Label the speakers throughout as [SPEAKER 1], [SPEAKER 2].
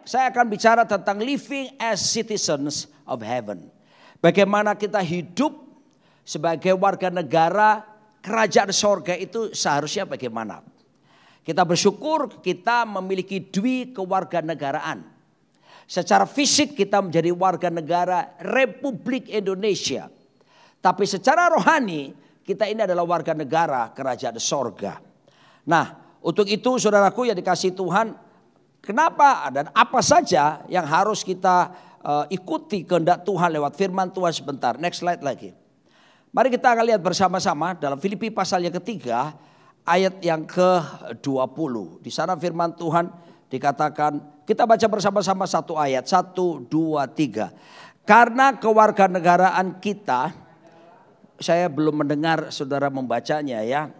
[SPEAKER 1] saya akan bicara tentang living as citizens of heaven. Bagaimana kita hidup sebagai warga negara kerajaan sorga itu seharusnya bagaimana. Kita bersyukur kita memiliki dwi kewarganegaraan. Secara fisik kita menjadi warga negara Republik Indonesia. Tapi secara rohani kita ini adalah warga negara kerajaan sorga. Nah, untuk itu saudaraku yang dikasihi Tuhan, kenapa dan apa saja yang harus kita ikuti kehendak Tuhan lewat firman Tuhan sebentar. Next slide lagi. Mari kita akan lihat bersama-sama dalam Filipi pasal yang ketiga ayat yang ke-20. Di sana firman Tuhan dikatakan, kita baca bersama-sama satu ayat, 1, 2, 3. Karena kewarganegaraan kita, saya belum mendengar saudara membacanya ya.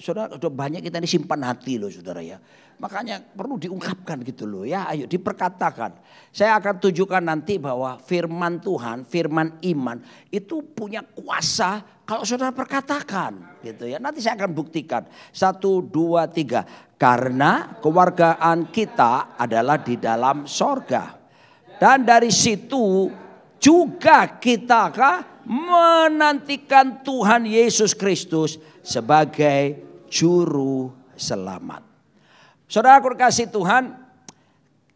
[SPEAKER 1] Saudara udah banyak kita ini simpan hati loh saudara ya. Makanya perlu diungkapkan gitu loh ya, ayo diperkatakan. Saya akan tunjukkan nanti bahwa firman Tuhan, firman iman itu punya kuasa kalau saudara perkatakan gitu ya. Nanti saya akan buktikan. 1, 2, 3. Karena kewargaan kita adalah di dalam sorga. Dan dari situ juga kita menantikan Tuhan Yesus Kristus sebagai juru selamat. Saudara kasih Tuhan,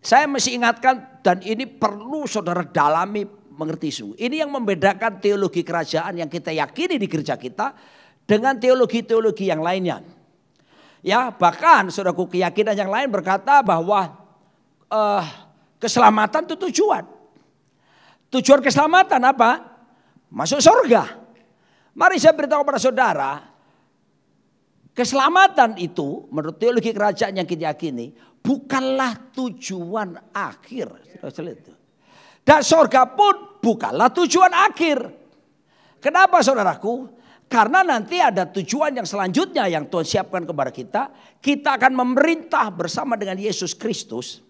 [SPEAKER 1] saya mesti ingatkan dan ini perlu saudara dalami mengerti sungguh. Ini yang membedakan teologi kerajaan yang kita yakini di gereja kita dengan teologi-teologi yang lainnya. Ya, bahkan saudaraku keyakinan yang lain berkata bahwa keselamatan itu tujuan. Tujuan keselamatan apa? Masuk surga. Mari saya beritahu kepada saudara, keselamatan itu menurut teologi kerajaan yang kita yakini bukanlah tujuan akhir. Dan surga pun bukanlah tujuan akhir. Kenapa saudaraku? Karena nanti ada tujuan yang selanjutnya yang Tuhan siapkan kepada kita. Kita akan memerintah bersama dengan Yesus Kristus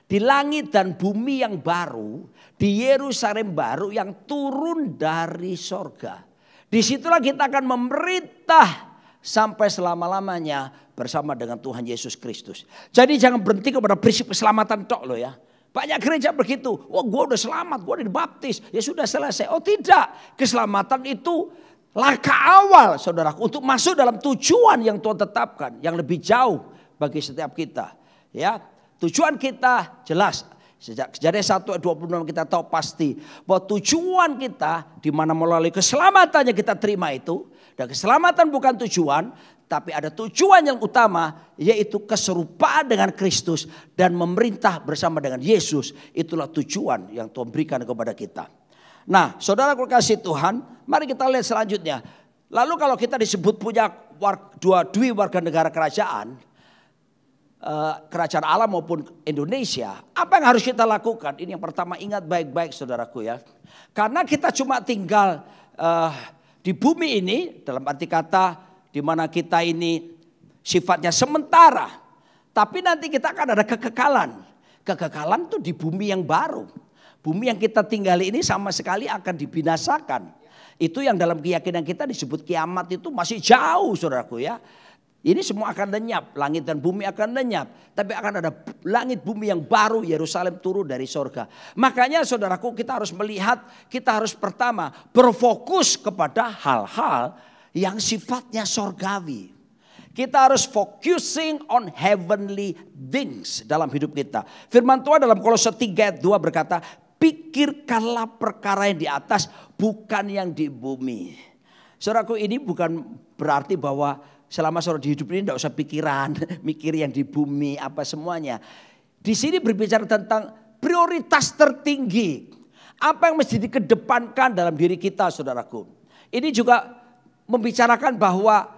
[SPEAKER 1] di langit dan bumi yang baru, di Yerusalem baru yang turun dari sorga. Disitulah kita akan memerintah sampai selama-lamanya bersama dengan Tuhan Yesus Kristus. Jadi jangan berhenti kepada prinsip keselamatan tok loh ya. Banyak gereja begitu, oh gue udah selamat, gue udah dibaptis, ya sudah selesai. Oh tidak, keselamatan itu langkah awal saudaraku untuk masuk dalam tujuan yang Tuhan tetapkan. Yang lebih jauh bagi setiap kita. Ya, tujuan kita jelas. Sejak Kejadian 1 ayat 26 kita tahu pasti bahwa tujuan kita di mana melalui keselamatannya kita terima itu. Dan keselamatan bukan tujuan, tapi ada tujuan yang utama yaitu keserupaan dengan Kristus dan memerintah bersama dengan Yesus. Itulah tujuan yang Tuhan berikan kepada kita. Nah, saudara kasih Tuhan, mari kita lihat selanjutnya. Lalu kalau kita disebut punya dua warga negara kerajaan, kerajaan Allah maupun Indonesia, apa yang harus kita lakukan? Ini yang pertama, ingat baik-baik saudaraku ya. Karena kita cuma tinggal di bumi ini, dalam arti kata di mana kita ini sifatnya sementara. Tapi nanti kita akan ada kekekalan. Kekekalan itu di bumi yang baru. Bumi yang kita tinggali ini sama sekali akan dibinasakan. Itu yang dalam keyakinan kita disebut kiamat itu masih jauh saudaraku ya. Ini semua akan lenyap, langit dan bumi akan lenyap. Tapi akan ada langit bumi yang baru, Yerusalem turun dari sorga. Makanya saudaraku kita harus melihat, kita harus pertama berfokus kepada hal-hal yang sifatnya sorgawi. Kita harus focusing on heavenly things dalam hidup kita. Firman Tuhan dalam Kolose 3 ayat 2 berkata, pikirkanlah perkara yang di atas bukan yang di bumi. Saudaraku ini bukan berarti bahwa selama saudara di hidup ini tidak usah pikiran, mikir yang di bumi apa semuanya. Di sini berbicara tentang prioritas tertinggi. Apa yang mesti dikedepankan dalam diri kita saudaraku. Ini juga membicarakan bahwa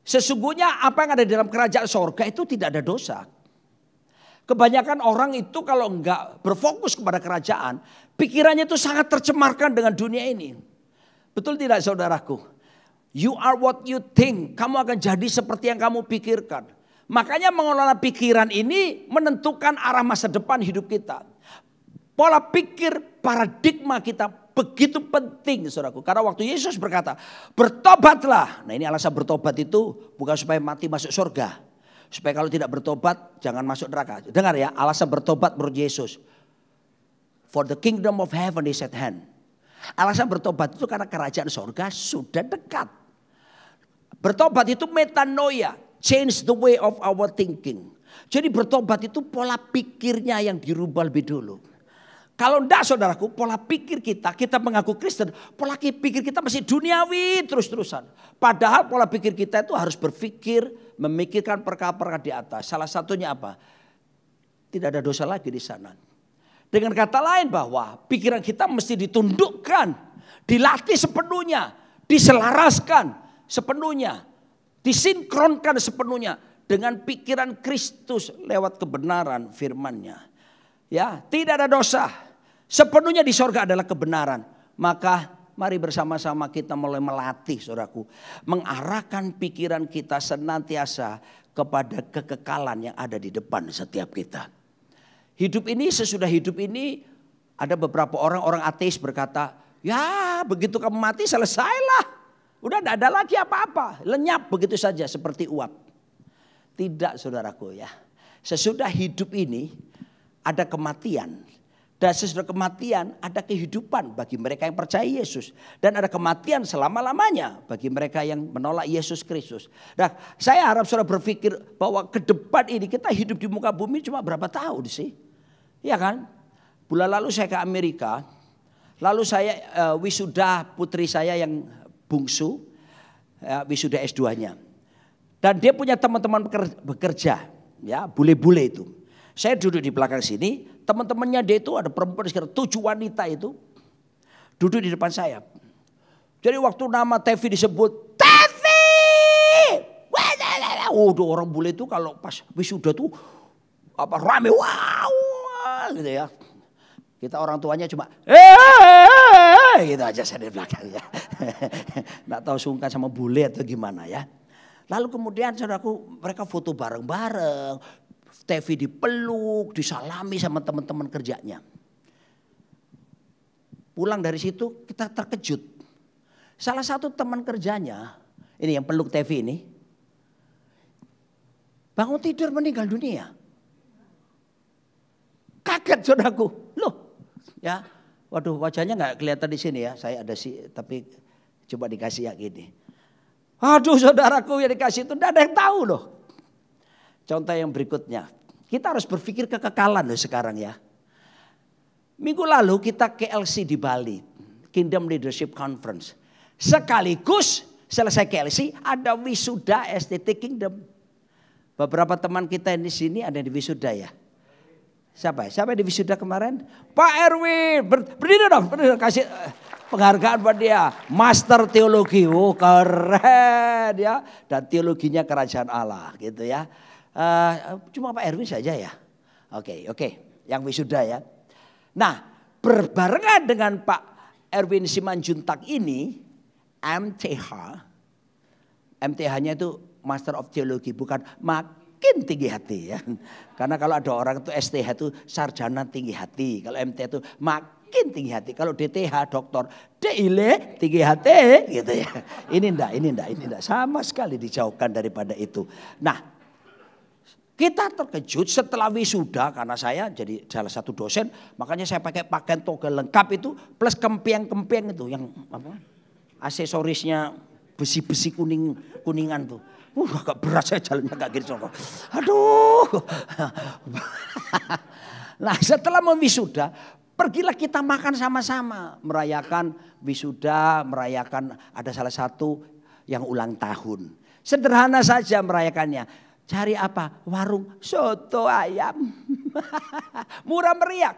[SPEAKER 1] sesungguhnya apa yang ada di dalam kerajaan sorga itu tidak ada dosa. Kebanyakan orang itu kalau enggak berfokus kepada kerajaan, pikirannya itu sangat tercemarkan dengan dunia ini. Betul tidak saudaraku? You are what you think. Kamu akan jadi seperti yang kamu pikirkan. Makanya mengelola pikiran ini menentukan arah masa depan hidup kita. Pola pikir paradigma kita begitu penting saudaraku. Karena waktu Yesus berkata bertobatlah. Nah ini alasan bertobat itu bukan supaya mati masuk surga. Supaya kalau tidak bertobat jangan masuk neraka. Dengar ya, alasan bertobat menurut Yesus. For the kingdom of heaven is at hand. Alasan bertobat itu karena kerajaan sorga sudah dekat. Bertobat itu metanoia. Change the way of our thinking. Jadi bertobat itu pola pikirnya yang dirubah lebih dulu. Kalau enggak saudaraku, pola pikir kita mengaku Kristen, pola pikir kita masih duniawi terus-terusan. Padahal pola pikir kita itu harus berpikir, memikirkan perkara-perkara di atas. Salah satunya apa? Tidak ada dosa lagi di sana. Dengan kata lain bahwa pikiran kita mesti ditundukkan, dilatih sepenuhnya, diselaraskan sepenuhnya, disinkronkan sepenuhnya dengan pikiran Kristus lewat kebenaran firman-Nya. Ya, tidak ada dosa. Sepenuhnya di sorga adalah kebenaran. Maka mari bersama-sama kita mulai melatih saudaraku. Mengarahkan pikiran kita senantiasa kepada kekekalan yang ada di depan setiap kita. Hidup ini, sesudah hidup ini ada beberapa orang ateis berkata, ya begitu kamu mati selesailah. Udah tidak ada lagi apa-apa. Lenyap begitu saja seperti uap. Tidak saudaraku ya. Sesudah hidup ini ada kematian. Dan sesudah kematian ada kehidupan bagi mereka yang percaya Yesus. Dan ada kematian selama-lamanya bagi mereka yang menolak Yesus Kristus. Nah, saya harap saudara berpikir bahwa ke depan ini kita hidup di muka bumi cuma berapa tahun sih? Iya kan? Bulan lalu saya ke Amerika. Lalu saya wisuda putri saya yang bungsu. Wisuda S2-nya. Dan dia punya teman-teman bekerja. Ya, bule-bule itu. Saya duduk di belakang sini, teman-temannya dia itu ada perempuan sekitar 7 wanita itu duduk di depan saya. Jadi waktu nama Tevi disebut, Tevi! Udah orang bule itu kalau pas wisuda tuh apa rame, wow, gitu ya. Kita orang tuanya cuma, gitu aja saya di belakang ya. Nggak tahu sungkan sama bule atau gimana ya. Lalu kemudian saudaraku mereka foto bareng-bareng. Tevi dipeluk, disalami sama teman-teman kerjanya. Pulang dari situ kita terkejut. Salah satu teman kerjanya, ini yang peluk Tevi ini, bangun tidur meninggal dunia. Kaget saudaraku, loh ya, waduh wajahnya nggak kelihatan di sini ya, saya ada sih, tapi coba dikasih ya gini. Aduh saudaraku yang dikasih itu tidak ada yang tahu loh. Contoh yang berikutnya, kita harus berpikir kekekalan loh sekarang ya. Minggu lalu kita KLC di Bali, Kingdom Leadership Conference. Sekaligus selesai KLC ada wisuda STT Kingdom. Beberapa teman kita di sini ada di wisuda ya. Siapa yang di wisuda kemarin? Pak Erwin, berdiri dong, kasih penghargaan buat dia. Master teologi, oh keren ya. Dan teologinya kerajaan Allah gitu ya. Cuma Pak Erwin saja ya. Oke, yang wisuda ya. Nah, berbarengan dengan Pak Erwin Simanjuntak ini, MTH-nya itu Master of Theology, bukan makin tinggi hati ya. Karena kalau ada orang itu STH itu sarjana tinggi hati. Kalau MTH itu makin tinggi hati. Kalau DTH doktor, DILE tinggi hati gitu ya. Ini enggak. Sama sekali dijauhkan daripada itu. Nah, kita terkejut setelah wisuda karena saya jadi salah satu dosen, makanya saya pakai pakaian toga lengkap itu plus kempiang-kempiang itu yang apa? Aksesorisnya besi-besi kuningan tuh. Agak berat saya jalannya agak gini contoh. Aduh. Nah, setelah mewisuda, pergilah kita makan sama-sama, merayakan wisuda, merayakan ada salah satu yang ulang tahun. Sederhana saja merayakannya. Cari apa? Warung soto ayam. Murah meriah.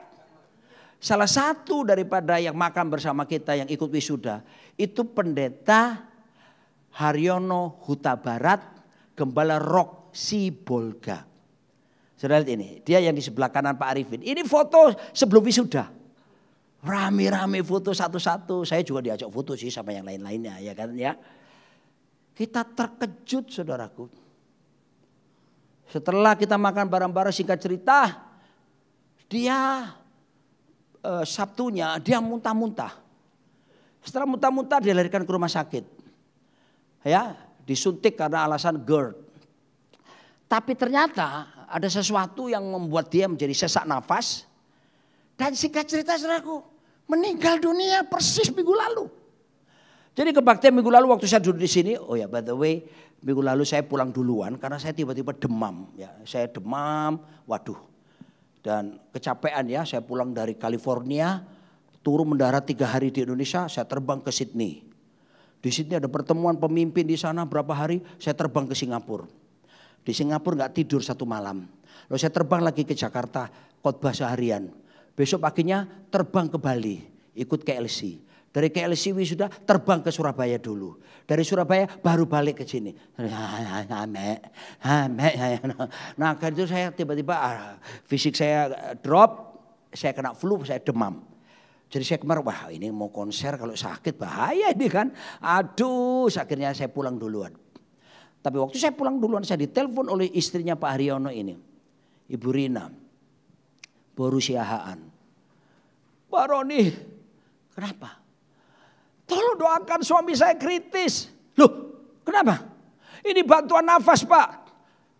[SPEAKER 1] Salah satu daripada yang makan bersama kita yang ikut wisuda. Itu pendeta Haryono Huta Barat. Gembala Rock Sibolga. Saudara lihat ini. Dia yang di sebelah kanan Pak Arifin. Ini foto sebelum wisuda. Rame-rame foto satu-satu. Saya juga diajak foto sih sama yang lain-lainnya. Ya kan ya. Kita terkejut saudaraku. Setelah kita makan bareng-bareng singkat cerita, dia Sabtunya dia muntah-muntah. Setelah muntah-muntah dia dilarikan ke rumah sakit. Ya, disuntik karena alasan GERD. Tapi ternyata ada sesuatu yang membuat dia menjadi sesak nafas. Dan singkat cerita saudaraku, meninggal dunia persis minggu lalu. Jadi kebaktian minggu lalu waktu saya duduk di sini, oh ya by the way, minggu lalu saya pulang duluan karena saya tiba-tiba demam. Ya, saya demam, waduh. Dan kecapean ya, saya pulang dari California, turun mendarat 3 hari di Indonesia, saya terbang ke Sydney. Di Sydney ada pertemuan pemimpin di sana berapa hari, saya terbang ke Singapura. Di Singapura nggak tidur 1 malam. Lalu saya terbang lagi ke Jakarta, khotbah seharian. Besok paginya terbang ke Bali, ikut KLC. Dari KLC wisuda terbang ke Surabaya dulu. Dari Surabaya baru balik ke sini. Nah kan itu saya tiba-tiba fisik saya drop, saya kena flu, saya demam. Jadi saya kemarin, wah ini mau konser kalau sakit bahaya ini kan. Aduh, akhirnya saya pulang duluan. Tapi waktu saya pulang duluan saya ditelepon oleh istrinya Pak Haryono ini. Ibu Rina, Boru Siahaan. Pak Roni, kenapa? Tolong doakan suami saya kritis. Loh, kenapa? Ini bantuan nafas Pak.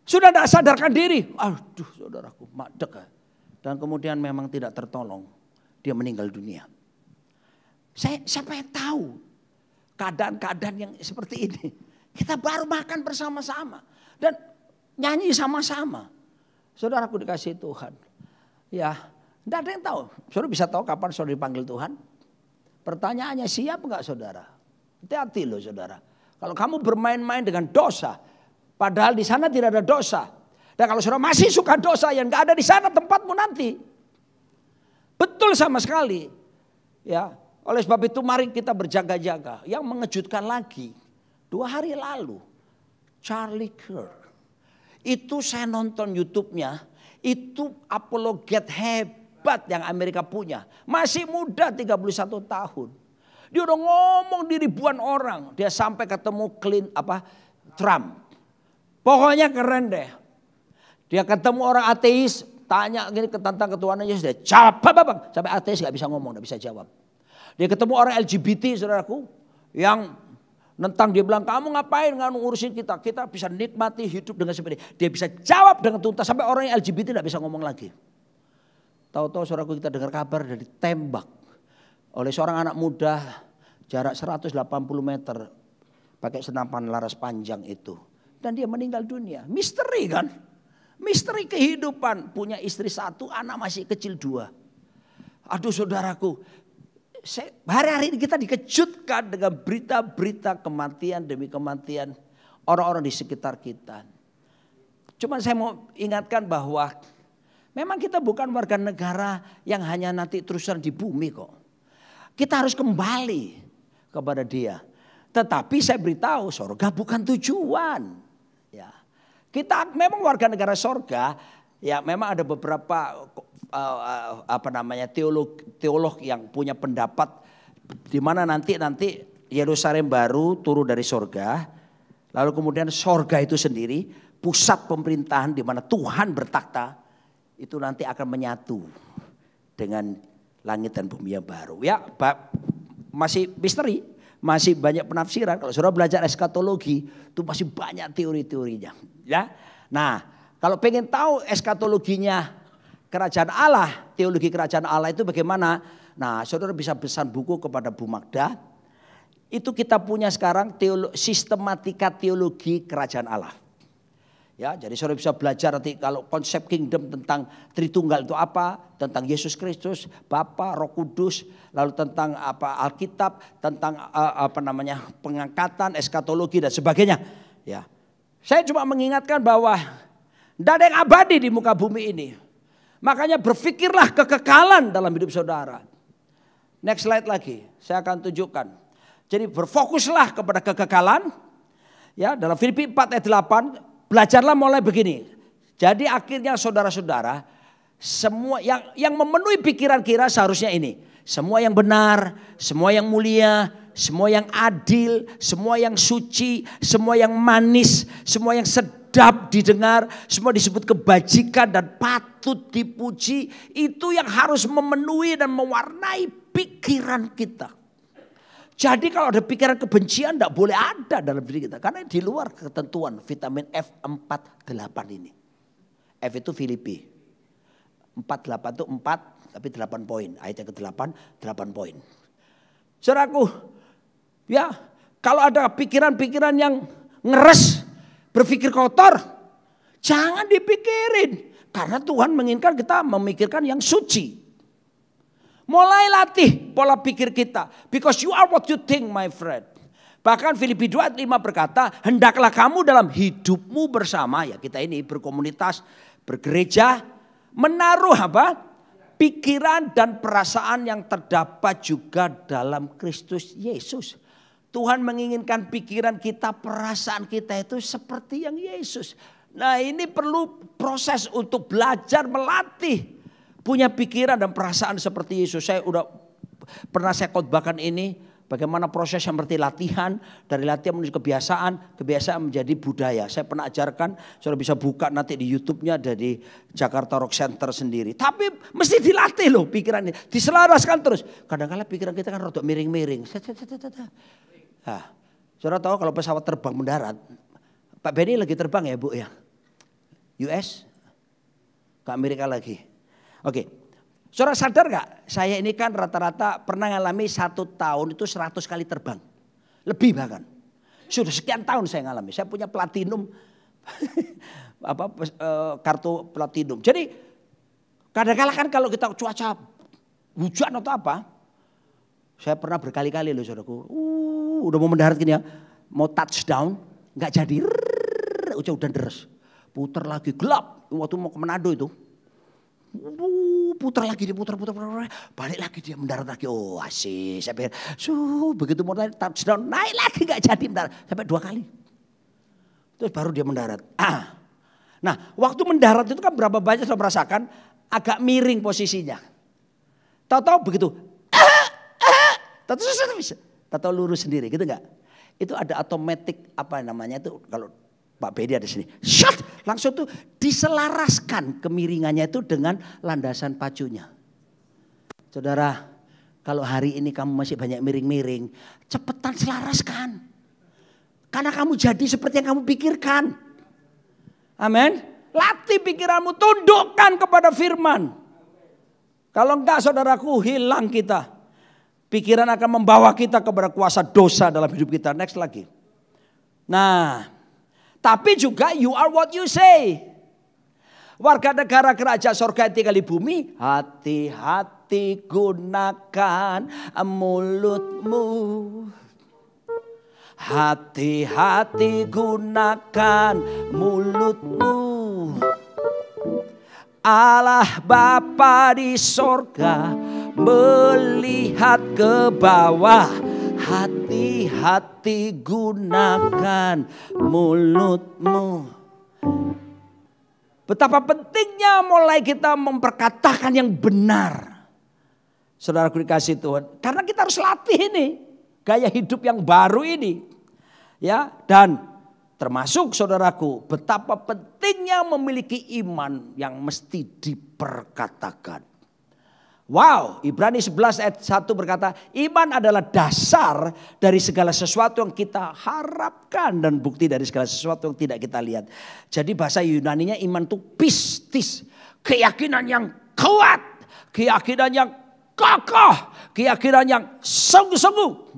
[SPEAKER 1] Sudah tidak sadarkan diri. Aduh saudaraku, madek. Dan kemudian memang tidak tertolong. Dia meninggal dunia. Siapa yang tahu keadaan-keadaan yang seperti ini. Kita baru makan bersama-sama. Dan nyanyi sama-sama. Saudaraku dikasih Tuhan. Ya, tidak ada yang tahu. Saudara bisa tahu kapan saudara dipanggil Tuhan? Pertanyaannya siap enggak saudara? Hati-hati loh saudara. Kalau kamu bermain-main dengan dosa. Padahal di sana tidak ada dosa. Dan kalau saudara masih suka dosa yang enggak ada di sana tempatmu nanti. Betul sama sekali. Ya, oleh sebab itu mari kita berjaga-jaga. Yang mengejutkan lagi, 2 hari lalu Charlie Kirk. Itu saya nonton YouTube-nya, itu apologet hebat yang Amerika punya. Masih muda 31 tahun. Dia udah ngomong di ribuan orang, dia sampai ketemu Trump. Pokoknya keren deh. Dia ketemu orang ateis, tanya gini tentang ketuhanan Yesus, dia jawab bang. Sampai ateis gak bisa ngomong, gak bisa jawab. Dia ketemu orang LGBT saudaraku, yang nentang dia bilang kamu ngapain nggak ngurusin kita bisa nikmati hidup dengan seperti ini. Dia bisa jawab dengan tuntas sampai orang yang LGBT gak bisa ngomong lagi. Tahu-tahu saudaraku kita dengar kabar dari ditembak oleh seorang anak muda jarak 180 meter pakai senapan laras panjang itu. Dan dia meninggal dunia. Misteri kan? Misteri kehidupan, punya istri 1, anak masih kecil 2. Aduh saudaraku, hari-hari ini kita dikejutkan dengan berita-berita kematian demi kematian orang-orang di sekitar kita. Cuma saya mau ingatkan bahwa memang kita bukan warga negara yang hanya nanti terusan di bumi kok. Kita harus kembali kepada Dia. Tetapi saya beritahu surga bukan tujuan. Kita memang warga negara sorga, ya memang ada beberapa teolog yang punya pendapat di mana nanti Yerusalem baru turun dari sorga, lalu kemudian sorga itu sendiri pusat pemerintahan di mana Tuhan bertakhta itu nanti akan menyatu dengan langit dan bumi yang baru. Ya, masih misteri. Masih banyak penafsiran. Kalau saudara belajar eskatologi itu masih banyak teori-teorinya. Ya, nah kalau pengen tahu eskatologinya kerajaan Allah, teologi kerajaan Allah itu bagaimana? Nah saudara bisa pesan buku kepada Bu Magda. Itu kita punya sekarang sistematika teologi kerajaan Allah. Ya, jadi saudara bisa belajar nanti kalau konsep kingdom tentang Tritunggal itu apa, tentang Yesus Kristus, Bapa, Roh Kudus, lalu tentang Alkitab, tentang pengangkatan, eskatologi dan sebagainya. Ya, saya cuma mengingatkan bahwa tidak ada yang abadi di muka bumi ini. Makanya berpikirlah kekekalan dalam hidup saudara. Next slide lagi, saya akan tunjukkan. Jadi berfokuslah kepada kekekalan. Ya, dalam Filipi 4 ayat 8. Belajarlah mulai begini. Jadi akhirnya saudara-saudara, semua yang memenuhi pikiran kita seharusnya ini. Semua yang benar, semua yang mulia, semua yang adil, semua yang suci, semua yang manis, semua yang sedap didengar, semua disebut kebajikan dan patut dipuji. Itu yang harus memenuhi dan mewarnai pikiran kita. Jadi kalau ada pikiran kebencian tidak boleh ada dalam diri kita. Karena di luar ketentuan vitamin F48 ini. F itu Filipi. 48 itu 4 tapi 8 poin. Ayat yang ke-8, 8 poin. Saudaraku, ya kalau ada pikiran-pikiran yang ngeres, berpikir kotor, jangan dipikirin. Karena Tuhan menginginkan kita memikirkan yang suci. Mulai latih pola pikir kita. Because you are what you think, my friend. Bahkan Filipi 2 ayat 5 berkata, hendaklah kamu dalam hidupmu bersama, ya kita ini berkomunitas, bergereja, menaruh apa? Pikiran dan perasaan yang terdapat juga dalam Kristus Yesus. Tuhan menginginkan pikiran kita, perasaan kita itu seperti yang Yesus. Nah ini perlu proses untuk belajar melatih. Punya pikiran dan perasaan seperti Yesus. Saya pernah khotbahkan ini. Bagaimana proses seperti latihan. Dari latihan menuju kebiasaan. Kebiasaan menjadi budaya. Saya pernah ajarkan. Saudara bisa buka nanti di YouTube-nya. Dari Jakarta Rock Center sendiri. Tapi mesti dilatih loh pikiran ini. Diselaraskan terus. Kadang-kadang pikiran kita kan rodok miring-miring. Nah, saudara tahu kalau pesawat terbang mendarat. Pak Benny lagi terbang ya Bu ya. US. Ke Amerika lagi. Oke, saudara sadar gak? Saya ini kan rata-rata pernah ngalami 1 tahun itu 100 kali terbang. Lebih bahkan. Sudah sekian tahun saya ngalami. Saya punya platinum, kartu platinum. Jadi kadang-kadang kan kalau kita cuaca hujan atau apa. Saya pernah berkali-kali loh saudaraku. Udah mau mendarat gini ya. Mau touchdown, gak jadi. Udah deres. Puter lagi, gelap. Waktu mau ke Manado itu. Putar lagi dia, putar, balik lagi dia mendarat lagi. Oh asik, saya pikir, begitu mau naik touchdown, naik lagi gak jadi mendarat. Sampai 2 kali. Terus baru dia mendarat. Nah waktu mendarat itu kan berapa banyak saya merasakan agak miring posisinya. Tahu-tahu begitu, tahu-tahu lurus sendiri gitu enggak? Itu ada automatic apa namanya itu kalau Pak Bedi ada sini. Shot! Langsung tuh diselaraskan kemiringannya itu dengan landasan pacunya. Saudara, kalau hari ini kamu masih banyak miring-miring, cepetan selaraskan. Karena kamu jadi seperti yang kamu pikirkan. Amin. Latih pikiranmu, tundukkan kepada firman. Kalau enggak saudaraku hilang kita. Pikiran akan membawa kita kepada kuasa dosa dalam hidup kita. Next lagi. Nah. Tapi juga you are what you say. Warga negara kerajaan sorga yang tinggal di bumi. Hati-hati gunakan mulutmu. Hati-hati gunakan mulutmu. Allah Bapa di sorga melihat ke bawah. Hati-hati gunakan mulutmu. Betapa pentingnya mulai kita memperkatakan yang benar. Saudara dikasih Tuhan. Karena kita harus latih ini. Gaya hidup yang baru ini. Ya, dan termasuk saudaraku. Betapa pentingnya memiliki iman yang mesti diperkatakan. Wow, Ibrani 11 ayat 1 berkata, iman adalah dasar dari segala sesuatu yang kita harapkan dan bukti dari segala sesuatu yang tidak kita lihat. Jadi bahasa Yunaninya iman itu pistis, keyakinan yang kuat, keyakinan yang kokoh, keyakinan yang sungguh-sungguh.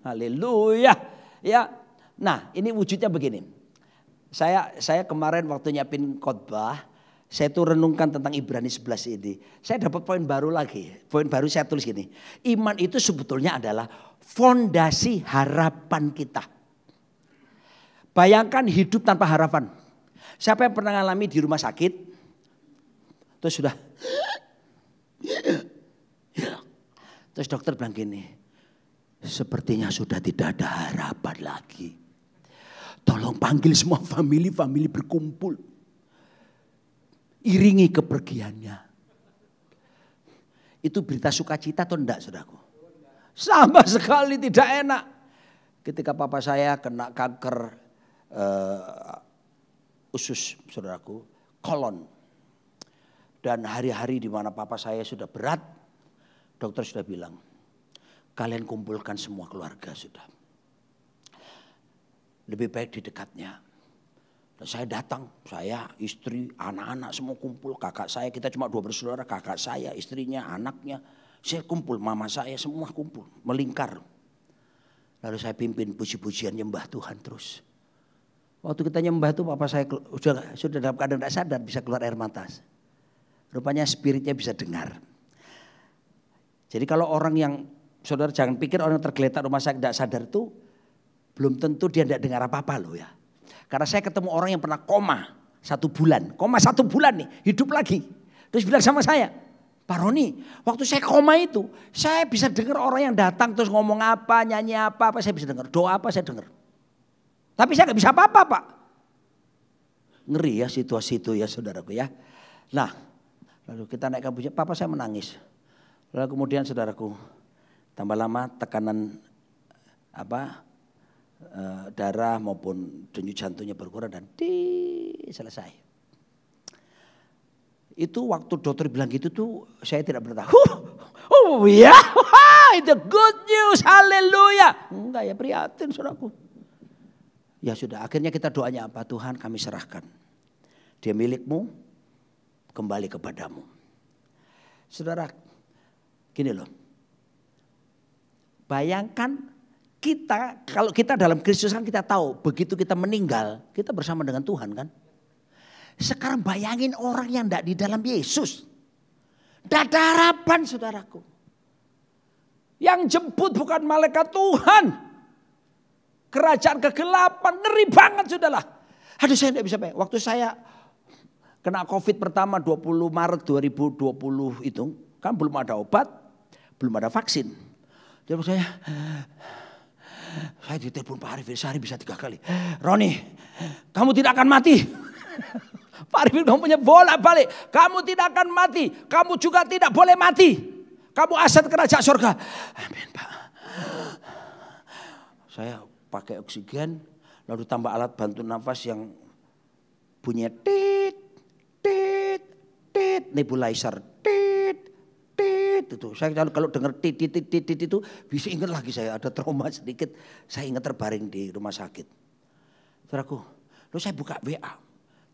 [SPEAKER 1] Haleluya. Ya. Nah, ini wujudnya begini. Saya kemarin waktu nyiapin khotbah, saya tuh renungkan tentang Ibrani 11 ini. Saya dapat poin baru lagi. Poin baru saya tulis gini. Iman itu sebetulnya adalah fondasi harapan kita. Bayangkan hidup tanpa harapan. Siapa yang pernah mengalami di rumah sakit? Terus sudah. Terus dokter bilang gini. Sepertinya sudah tidak ada harapan lagi. Tolong panggil semua famili berkumpul. Iringi kepergiannya. Itu berita sukacita atau enggak saudaraku? Sama sekali tidak enak. Ketika papa saya kena kanker usus saudaraku, kolon. Dan hari-hari di mana papa saya sudah berat, dokter sudah bilang, kalian kumpulkan semua keluarga sudah. Lebih baik di dekatnya. Dan saya datang, saya, istri, anak-anak semua kumpul. Kakak saya, kita cuma 2 bersaudara, kakak saya, istrinya, anaknya. Saya kumpul, mama saya semua kumpul, melingkar. Lalu saya pimpin puji-pujian nyembah Tuhan terus. Waktu kita nyembah itu papa saya sudah dalam keadaan tidak sadar bisa keluar air mata. Rupanya spiritnya bisa dengar. Jadi kalau orang yang, saudara jangan pikir orang yang tergeletak rumah sakit tidak sadar itu belum tentu dia tidak dengar apa-apa loh ya. Karena saya ketemu orang yang pernah koma 1 bulan. Koma 1 bulan nih, hidup lagi. Terus bilang sama saya, Pak Roni, waktu saya koma itu, saya bisa dengar orang yang datang terus ngomong apa, nyanyi apa saya bisa dengar. Doa apa saya dengar. Tapi saya gak bisa apa-apa Pak. Ngeri ya situasi itu ya saudaraku ya. Nah, lalu kita naikkan pujian, papa saya menangis. Lalu kemudian saudaraku, tambah lama tekanan darah maupun denyut jantungnya berkurang dan selesai. Itu waktu dokter bilang gitu tuh saya tidak bertahan. Oh ya, itu good news, haleluya. Enggak ya, prihatin saudaraku. Ya sudah, akhirnya kita doanya apa? Tuhan kami serahkan. Dia milikmu, kembali kepadamu. Saudara, gini loh. Bayangkan kita, kalau kita dalam Kristus kan kita tahu begitu kita meninggal, kita bersama dengan Tuhan kan. Sekarang bayangin orang yang tidak di dalam Yesus. Tidak ada harapan saudaraku. Yang jemput bukan malaikat Tuhan. Kerajaan kegelapan, ngeri banget sudahlah. Aduh saya tidak bisa bayang. Waktu saya kena COVID pertama 20 Maret 2020 itu. Kan belum ada obat, belum ada vaksin. Jadi saya ditelepon Pak Arifin sehari bisa 3 kali. Roni, kamu tidak akan mati. Pak Arifin kamu punya bolak-balik. Kamu tidak akan mati. Kamu juga tidak boleh mati. Kamu aset kerajaan surga. Amin Pak. Saya pakai oksigen. Lalu tambah alat bantu nafas yang bunyinya tit, tit, tit. Nebulizer tit. Itu saya kalau dengar titit itu bisa ingat lagi saya ada trauma sedikit. Saya ingat terbaring di rumah sakit. Saudaraku, lalu saya buka WA.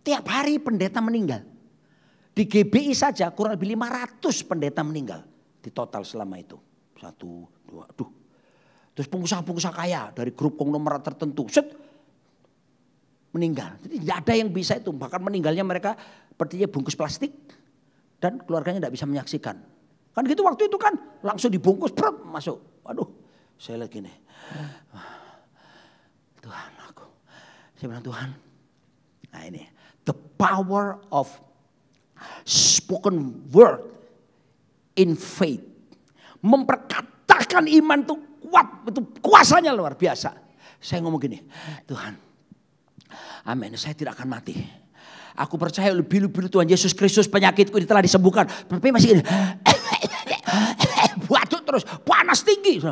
[SPEAKER 1] Tiap hari pendeta meninggal. Di GBI saja kurang lebih 500 pendeta meninggal. Di total selama itu. 1, 2, aduh. Terus pengusaha-pengusaha kaya dari grup konglomerat tertentu. Meninggal. Jadi tidak ada yang bisa itu. Bahkan meninggalnya mereka sepertinya bungkus plastik. Dan keluarganya tidak bisa menyaksikan. Kan gitu waktu itu kan langsung dibungkus masuk. Waduh, saya lagi nih. Tuhan aku. Saya bilang Tuhan. Nah ini. The power of spoken word in faith. Memperkatakan iman itu kuat. Itu kuasanya luar biasa. Saya ngomong gini. Tuhan. Amin. Saya tidak akan mati. Aku percaya lebih-lebih Tuhan Yesus Kristus penyakitku ini telah disembuhkan. Tapi masih gini. Batuk terus, panas tinggi.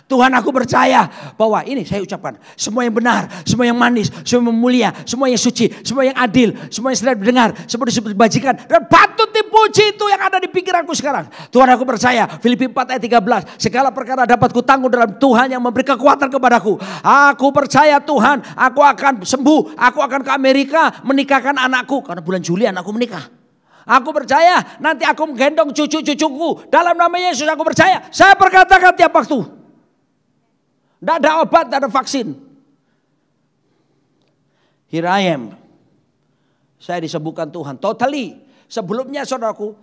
[SPEAKER 1] Tuhan aku percaya bahwa ini saya ucapkan. Semua yang benar, semua yang manis, semua yang mulia, semua yang suci, semua yang adil, semua yang sedang didengar, semua disebut bajikan. Dan patut dipuji itu yang ada di pikiranku sekarang. Tuhan aku percaya, Filipi 4 ayat 13. Segala perkara dapat kutanggung dalam Tuhan yang memberi kekuatan kepadaku. Aku percaya Tuhan, aku akan sembuh. Aku akan ke Amerika menikahkan anakku. Karena bulan Juli anakku menikah. Aku percaya nanti aku menggendong cucu-cucuku. Dalam nama Yesus aku percaya. Saya berkatakan tiap waktu. Tidak ada obat, tidak ada vaksin. Here I am. Saya disembuhkan Tuhan. Totally. Sebelumnya saudaraku,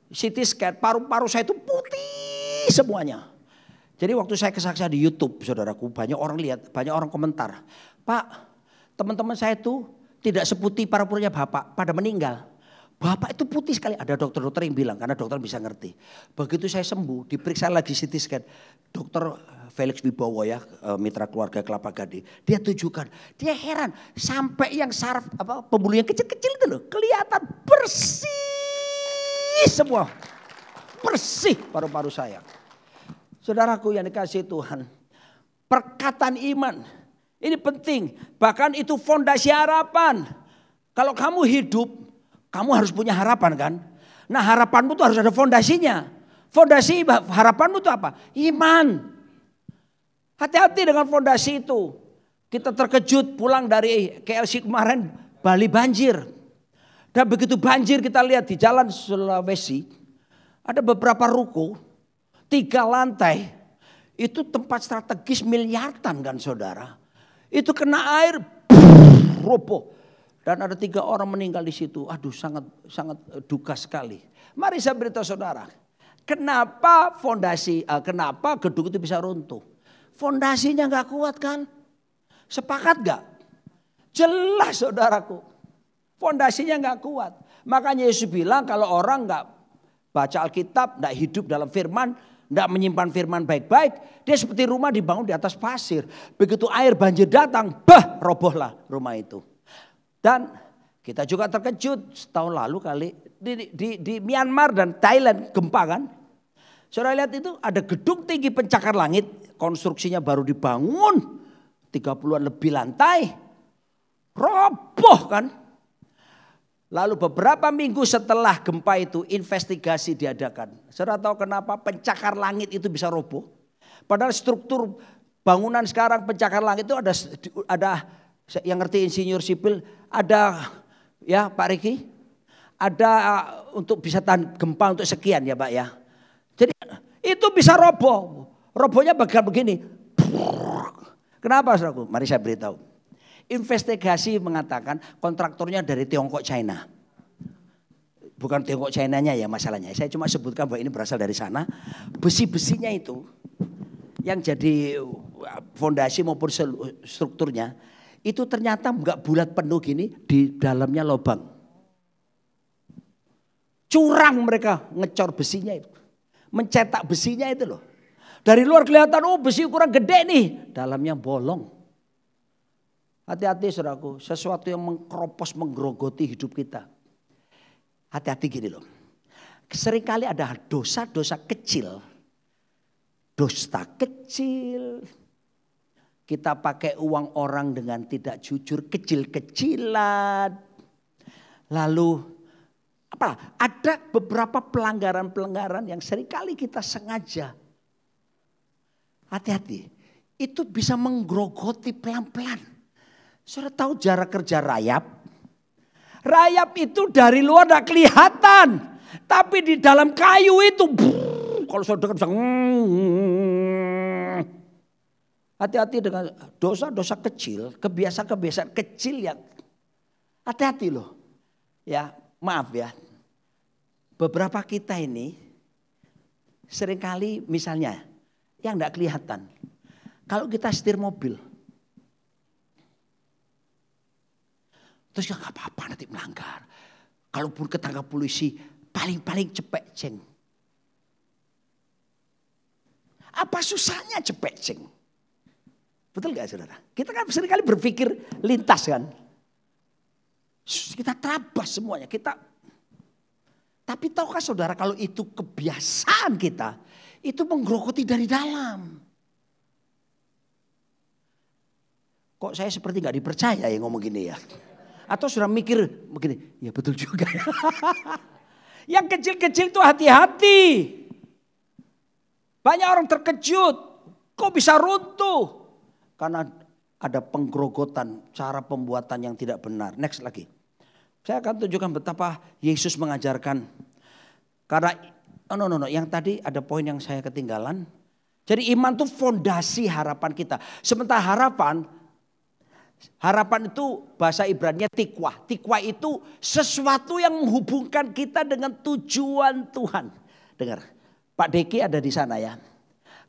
[SPEAKER 1] CT scan, paru-paru saya itu putih semuanya. Jadi waktu saya kesaksian di YouTube saudaraku, banyak orang lihat, banyak orang komentar. Pak, teman-teman saya itu tidak seputih paru-parunya Bapak, pada meninggal. Bapak itu putih sekali. Ada dokter-dokter yang bilang, karena dokter bisa ngerti. Begitu saya sembuh, diperiksa lagi CT scan. Dokter Felix Wibowo ya, mitra keluarga Kelapa Gading. Dia tunjukkan, dia heran. Sampai yang saraf, pembuluh yang kecil-kecil itu loh. Kelihatan bersih semua. Bersih paru-paru saya. Saudaraku yang dikasihi Tuhan. Perkataan iman. Ini penting. Bahkan itu fondasi harapan. Kalau kamu hidup, kamu harus punya harapan kan. Nah harapanmu tuh harus ada fondasinya. Fondasi harapanmu itu apa? Iman. Hati-hati dengan fondasi itu. Kita terkejut pulang dari KLC kemarin, Bali banjir. Dan begitu banjir kita lihat di jalan Sulawesi, ada beberapa ruko, 3 lantai. Itu tempat strategis miliaran kan saudara. Itu kena air, roboh. Dan ada 3 orang meninggal di situ. Aduh sangat duka sekali. Mari saya beritahu saudara. Kenapa kenapa gedung itu bisa runtuh? Fondasinya gak kuat kan? Sepakat gak? Jelas saudaraku. Fondasinya gak kuat. Makanya Yesus bilang kalau orang gak baca Alkitab, gak hidup dalam firman, gak menyimpan firman baik-baik, dia seperti rumah dibangun di atas pasir. Begitu air banjir datang, robohlah rumah itu. Dan kita juga terkejut setahun lalu kali di Myanmar dan Thailand gempa kan. Saudara lihat itu ada gedung tinggi pencakar langit, konstruksinya baru dibangun 30-an lebih lantai, roboh kan. Lalu beberapa minggu setelah gempa itu investigasi diadakan. Saudara tahu kenapa pencakar langit itu bisa roboh? Padahal struktur bangunan sekarang pencakar langit itu ada yang ngerti insinyur sipil, ada ya Pak Riki, ada untuk bisa tahan gempa untuk sekian ya Pak ya. Jadi itu bisa roboh. Robohnya bagian begini. Kenapa saudaraku? Mari saya beritahu. Investigasi mengatakan kontraktornya dari Tiongkok China. Bukan Tiongkok China-nya ya masalahnya. Saya cuma sebutkan bahwa ini berasal dari sana. Besi-besinya itu yang jadi fondasi maupun strukturnya itu ternyata enggak bulat penuh gini, di dalamnya lubang. Curang mereka ngecor besinya itu. Mencetak besinya itu loh. Dari luar kelihatan besi ukuran gede nih, dalamnya bolong. Hati-hati saudaraku, sesuatu yang mengkeropos, menggerogoti hidup kita. Hati-hati gini loh. Seringkali ada dosa-dosa kecil. Dosa kecil. Kita pakai uang orang dengan tidak jujur, kecil-kecilan. Lalu ada beberapa pelanggaran-pelanggaran yang seringkali kita sengaja. Hati-hati, itu bisa menggerogoti pelan-pelan. Saudara tahu jarak kerja rayap? Rayap itu dari luar tidak kelihatan. Tapi di dalam kayu itu, kalau saudara bisa. Hati-hati dengan dosa-dosa kecil, kebiasaan-kebiasaan kecil yang hati-hati loh. Ya, maaf ya. Beberapa kita ini seringkali misalnya yang tidak kelihatan. Kalau kita setir mobil. Terus ya gak apa-apa nanti melanggar. Kalaupun ketangkap polisi paling-paling cepet ceng. Apa susahnya cepet ceng? Betul gak saudara? Kita kan seringkali berpikir lintas kan. Kita terabas semuanya. Tapi tahukah saudara kalau itu kebiasaan kita. Itu menggerogoti dari dalam. Kok saya seperti gak dipercaya ya ngomong gini ya. Atau sudah mikir begini. Ya betul juga ya. Yang kecil-kecil itu hati-hati. Banyak orang terkejut. Kok bisa runtuh? Karena ada penggerogotan, cara pembuatan yang tidak benar. Next lagi. Saya akan tunjukkan betapa Yesus mengajarkan. Karena no. Yang tadi ada poin yang saya ketinggalan. Jadi iman itu fondasi harapan kita. Sementara harapan itu bahasa Ibrani tikwa. Tikwa itu sesuatu yang menghubungkan kita dengan tujuan Tuhan. Dengar, Pak Deki ada di sana ya.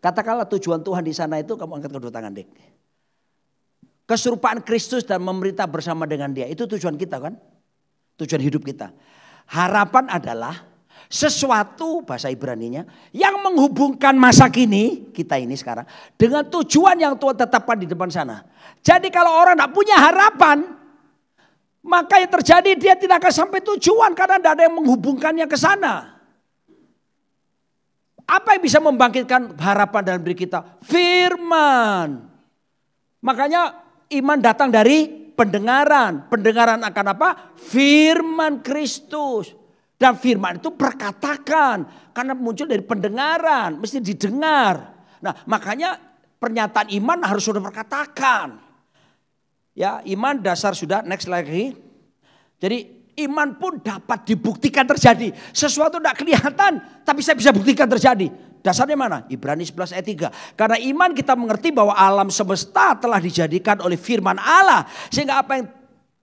[SPEAKER 1] Katakanlah tujuan Tuhan di sana itu, kamu angkat kedua tangan Dek. Keserupaan Kristus dan memerintah bersama dengan Dia. Itu tujuan kita kan? Tujuan hidup kita. Harapan adalah sesuatu bahasa Ibraninya yang menghubungkan masa kini, kita ini sekarang, dengan tujuan yang Tuhan tetapkan di depan sana. Jadi kalau orang tidak punya harapan, maka yang terjadi dia tidak akan sampai tujuan karena tidak ada yang menghubungkannya ke sana. Apa yang bisa membangkitkan harapan dalam diri kita? Firman. Makanya iman datang dari pendengaran. Pendengaran akan apa? Firman Kristus. Dan firman itu berkatakan. Karena muncul dari pendengaran. Mesti didengar. Nah makanya pernyataan iman harus sudah berkatakan. Ya iman dasar sudah. Next lagi. Jadi iman pun dapat dibuktikan terjadi. Sesuatu tidak kelihatan. Tapi saya bisa buktikan terjadi. Dasarnya mana? Ibrani 11 ayat 3. Karena iman kita mengerti bahwa alam semesta telah dijadikan oleh firman Allah. Sehingga apa yang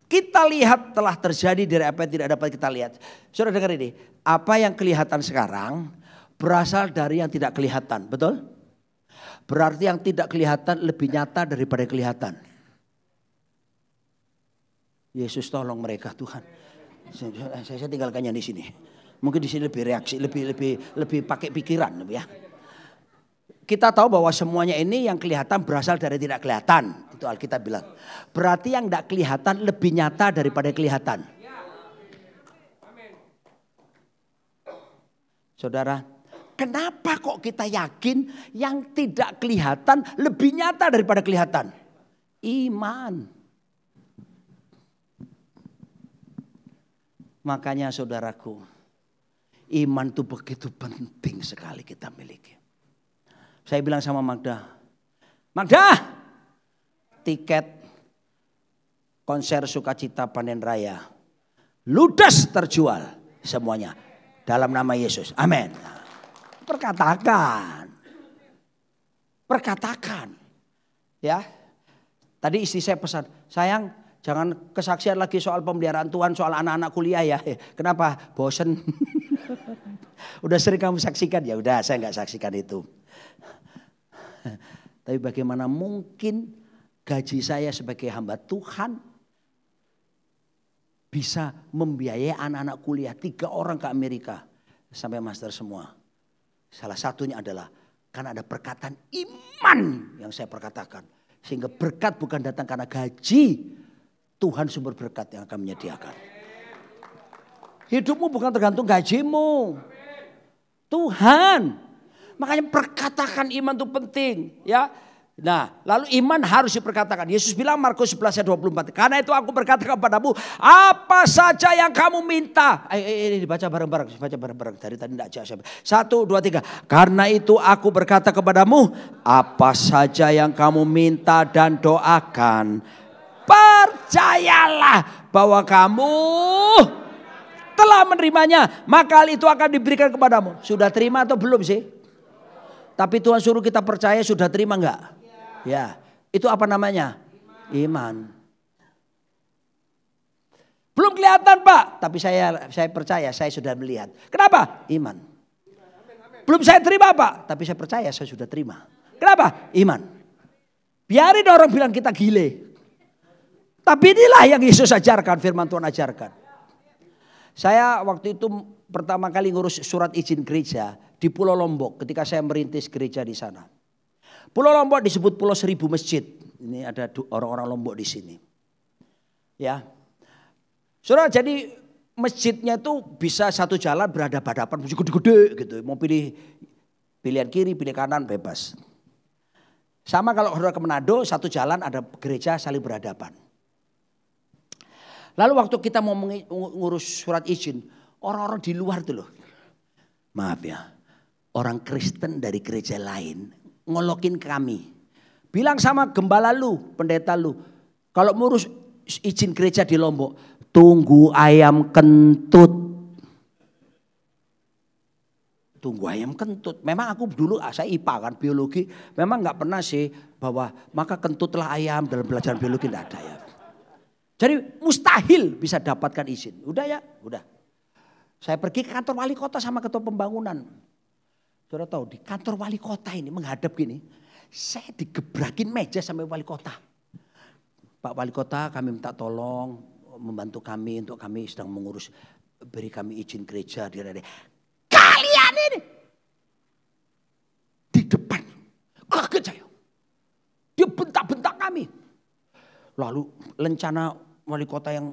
[SPEAKER 1] kita lihat telah terjadi dari apa yang tidak dapat kita lihat. Saudara dengar ini. Apa yang kelihatan sekarang berasal dari yang tidak kelihatan. Betul? Berarti yang tidak kelihatan lebih nyata daripada yang kelihatan. Yesus tolong mereka Tuhan. Saya tinggalkannya di sini. Mungkin di sini lebih reaksi, lebih pakai pikiran ya. Kita tahu bahwa semuanya ini yang kelihatan berasal dari tidak kelihatan. Itu Alkitab bilang. Berarti yang tidak kelihatan lebih nyata daripada kelihatan. Saudara, kenapa kok kita yakin yang tidak kelihatan lebih nyata daripada kelihatan? Iman. Makanya saudaraku, iman itu begitu penting sekali kita miliki. Saya bilang sama Magda, tiket konser sukacita panen raya ludes terjual semuanya dalam nama Yesus. Amin. Perkatakan. Ya. Tadi istri saya pesan, sayang jangan kesaksian lagi soal pemeliharaan Tuhan, soal anak-anak kuliah ya. Kenapa? Bosen. Udah sering kamu saksikan, ya udah saya nggak saksikan itu. Tapi bagaimana mungkin gaji saya sebagai hamba Tuhan bisa membiayai anak-anak kuliah 3 orang ke Amerika sampai master semua. Salah satunya adalah karena ada perkataan iman yang saya perkatakan. Sehingga berkat bukan datang karena gaji. Tuhan sumber berkat yang akan menyediakan. Hidupmu bukan tergantung gajimu. Tuhan. Makanya perkatakan iman itu penting. Ya. Nah lalu iman harus diperkatakan. Yesus bilang Markus 11 ayat 24. Karena itu aku berkata kepadamu. Apa saja yang kamu minta. Ini dibaca bareng-bareng. Baca bareng-bareng. Dari tadi tidak jauh. 1, 2, 3. Karena itu aku berkata kepadamu. Apa saja yang kamu minta dan doakan. Percayalah bahwa kamu telah menerimanya. Maka hal itu akan diberikan kepadamu. Sudah terima atau belum sih? Tapi Tuhan suruh kita percaya, sudah terima enggak? Ya, itu apa namanya? Iman. Belum kelihatan Pak, tapi saya percaya, saya sudah melihat. Kenapa? Iman. Belum saya terima Pak, tapi saya percaya saya sudah terima. Kenapa? Iman. Biarin orang bilang kita gile. Tapi inilah yang Yesus ajarkan, firman Tuhan ajarkan. Saya waktu itu pertama kali ngurus surat izin gereja di Pulau Lombok ketika saya merintis gereja di sana. Pulau Lombok disebut Pulau 1000 Masjid. Ini ada orang-orang Lombok di sini. Ya. Saudara, jadi masjidnya itu bisa satu jalan berhadapan-hadapan, gede-gede gitu. Mau pilih pilihan kiri, pilih kanan bebas. Sama kalau saudara ke Manado, satu jalan ada gereja saling berhadapan. Lalu waktu kita mau mengurus surat izin, orang-orang di luar tuh loh. Maaf ya, orang Kristen dari gereja lain ngolokin kami. Bilang sama gembala lu, pendeta lu. Kalau ngurus izin gereja di Lombok, tunggu ayam kentut. Tunggu ayam kentut. Memang aku dulu, saya IPA kan, biologi. Memang gak pernah sih bahwa maka kentutlah ayam dalam pelajaran biologi, gak ada ya. Jadi mustahil bisa dapatkan izin. Udah ya, udah. Saya pergi ke kantor wali kota sama ketua pembangunan. Saudara tahu di kantor wali kota ini menghadap gini. Saya digebrakin meja sampai wali kota. Pak wali kota, kami minta tolong membantu kami untuk kami sedang mengurus, beri kami izin gereja. Kalian ini di depan, kaget saya. Dia bentak-bentak kami. Lalu lencana wali kota yang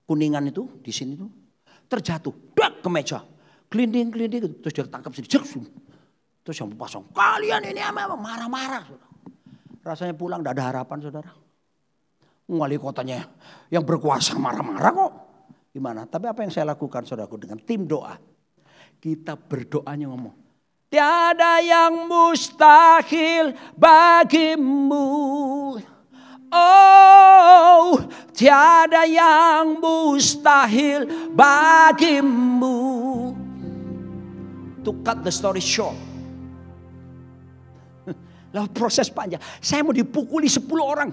[SPEAKER 1] kuningan itu di sini tuh terjatuh, dak ke meja, gelinding-gelinding gitu. Terus dia tangkap sini, terus yang pasang, kalian ini apa marah-marah. Rasanya pulang tidak ada harapan saudara. Wali kotanya yang berkuasa marah-marah kok. Gimana? Tapi apa yang saya lakukan saudaraku dengan tim doa. Kita berdoanya ngomong. Tiada yang mustahil bagimu. Oh, tiada yang mustahil bagimu. To cut the story short. Lalu proses panjang. Saya mau dipukuli 10 orang.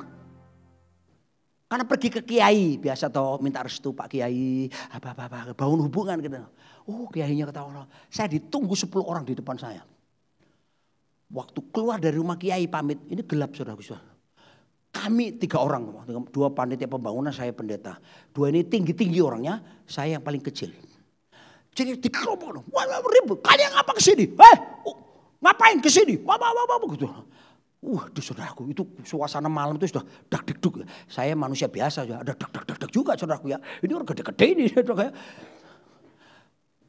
[SPEAKER 1] Karena pergi ke kiai. Biasa toh minta restu Pak Kiai. Apa-apa. Bangun hubungan gitu. Oh kiainya ketawa. Saya ditunggu 10 orang di depan saya. Waktu keluar dari rumah kiai pamit. Ini gelap saudara-saudara. Kami 3 orang. 2 panitia pembangunan, saya pendeta. 2 ini tinggi-tinggi orangnya. Saya yang paling kecil. Jadi dikerobok. Wah ribut. Kalian ngapa kesini? Ngapain kesini? Apa gitu. Waduh saudaraku, itu suasana malam itu sudah dak-dik-duk. Saya manusia biasa, ada dak-dak-dak juga saudaraku ya. Ini orang gede-gede ini.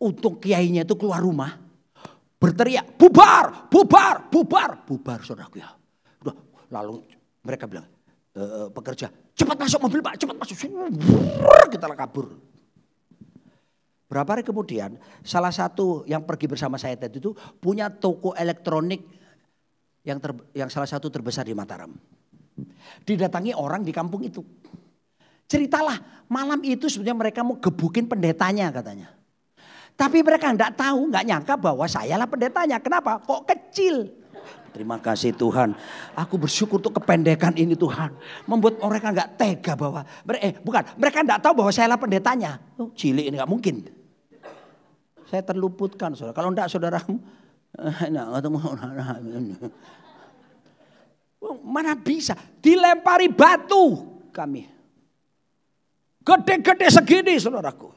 [SPEAKER 1] Untung kiainya itu keluar rumah. Berteriak, bubar saudaraku ya. Lalu mereka bilang, pekerja, cepat masuk mobil Pak, cepat masuk. Kita kabur. Berapa hari kemudian, salah satu yang pergi bersama saya tadi itu punya toko elektronik yang salah satu terbesar di Mataram. Didatangi orang di kampung itu. Ceritalah malam itu sebenarnya mereka mau gebukin pendetanya katanya. Tapi mereka enggak tahu, enggak nyangka bahwa saya lah pendetanya. Kenapa? Kok kecil? Terima kasih Tuhan. Aku bersyukur untuk kependekan ini Tuhan. Membuat mereka enggak tega bahwa, mereka enggak tahu bahwa saya lah pendetanya. Oh, cilik ini enggak mungkin. Saya terluputkan saudara. Kalau enggak saudara, mana bisa dilempari batu kami. Gede-gede segini saudaraku.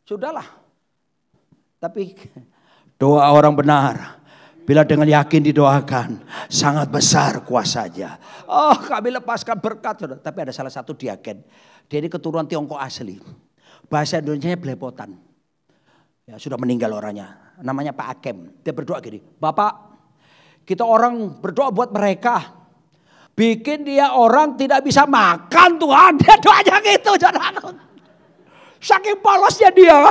[SPEAKER 1] Sudahlah. Tapi doa orang benar. Bila dengan yakin didoakan. Sangat besar kuasanya. Oh kami lepaskan berkat saudara. Tapi ada salah satu diaken. Dia ini keturunan Tiongkok asli. Bahasa Indonesianya belepotan. Ya, sudah meninggal orangnya. Namanya Pak Akem. Dia berdoa gini. Bapak, kita orang berdoa buat mereka. Bikin dia orang tidak bisa makan Tuhan. Dia doanya gitu. Saking polosnya dia.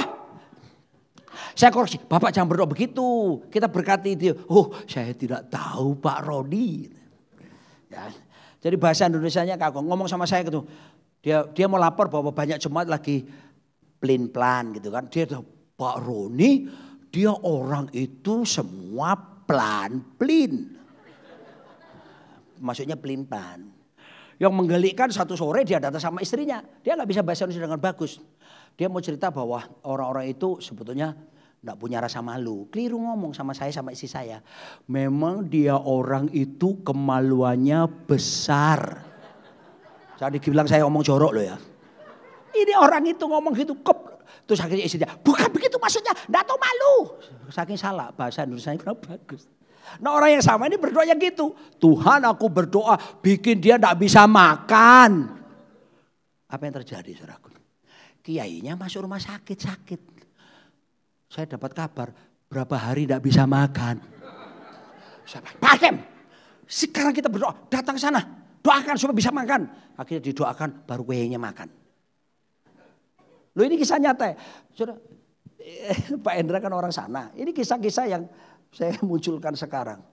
[SPEAKER 1] Saya koreksi. Bapak jangan berdoa begitu. Kita berkati dia. Oh saya tidak tahu Pak Rodi. Ya. Jadi bahasa Indonesianya kagak ngomong sama saya gitu. Dia mau lapor bahwa banyak jemaat lagi plan gitu kan. Dia tuh. Pak Roni, dia orang itu semua plan. Maksudnya plan. Yang menggelikan satu sore dia datang sama istrinya. Dia gak bisa bahasa Indonesia dengan bagus. Dia mau cerita bahwa orang-orang itu sebetulnya gak punya rasa malu. Keliru ngomong sama saya sama istri saya. Memang dia orang itu kemaluannya besar. Jadi dibilang saya ngomong jorok loh ya. Ini orang itu ngomong gitu. Terus akhirnya istrinya, bukan begitu maksudnya, enggak tahu malu. Saking salah, bahasa Indonesia itu bagus. Nah orang yang sama ini berdoa gitu. Tuhan aku berdoa bikin dia enggak bisa makan. Apa yang terjadi saudaraku? Kiainya masuk rumah sakit. Saya dapat kabar, berapa hari enggak bisa makan. Pak Hakim, sekarang kita berdoa, datang sana. Doakan supaya bisa makan. Akhirnya didoakan, baru kuenya makan. Loh ini kisah nyata ya. Saudara, Pak Hendra kan orang sana. Ini kisah-kisah yang saya munculkan sekarang.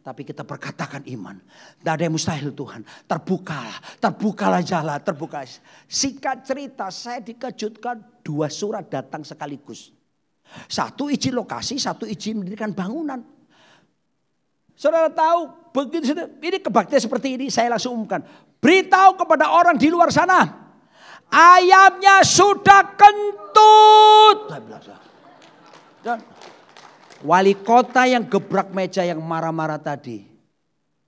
[SPEAKER 1] Tapi kita perkatakan iman. Tidak ada yang mustahil Tuhan. Terbukalah jalan, terbuka. Singkat cerita saya dikejutkan 2 surat datang sekaligus. 1 izin lokasi, 1 izin mendirikan bangunan. Saudara tahu, begitu ini kebaktian seperti ini saya langsung umumkan. Beritahu kepada orang di luar sana. Ayamnya sudah kentut. Dan wali kota yang gebrak meja yang marah-marah tadi.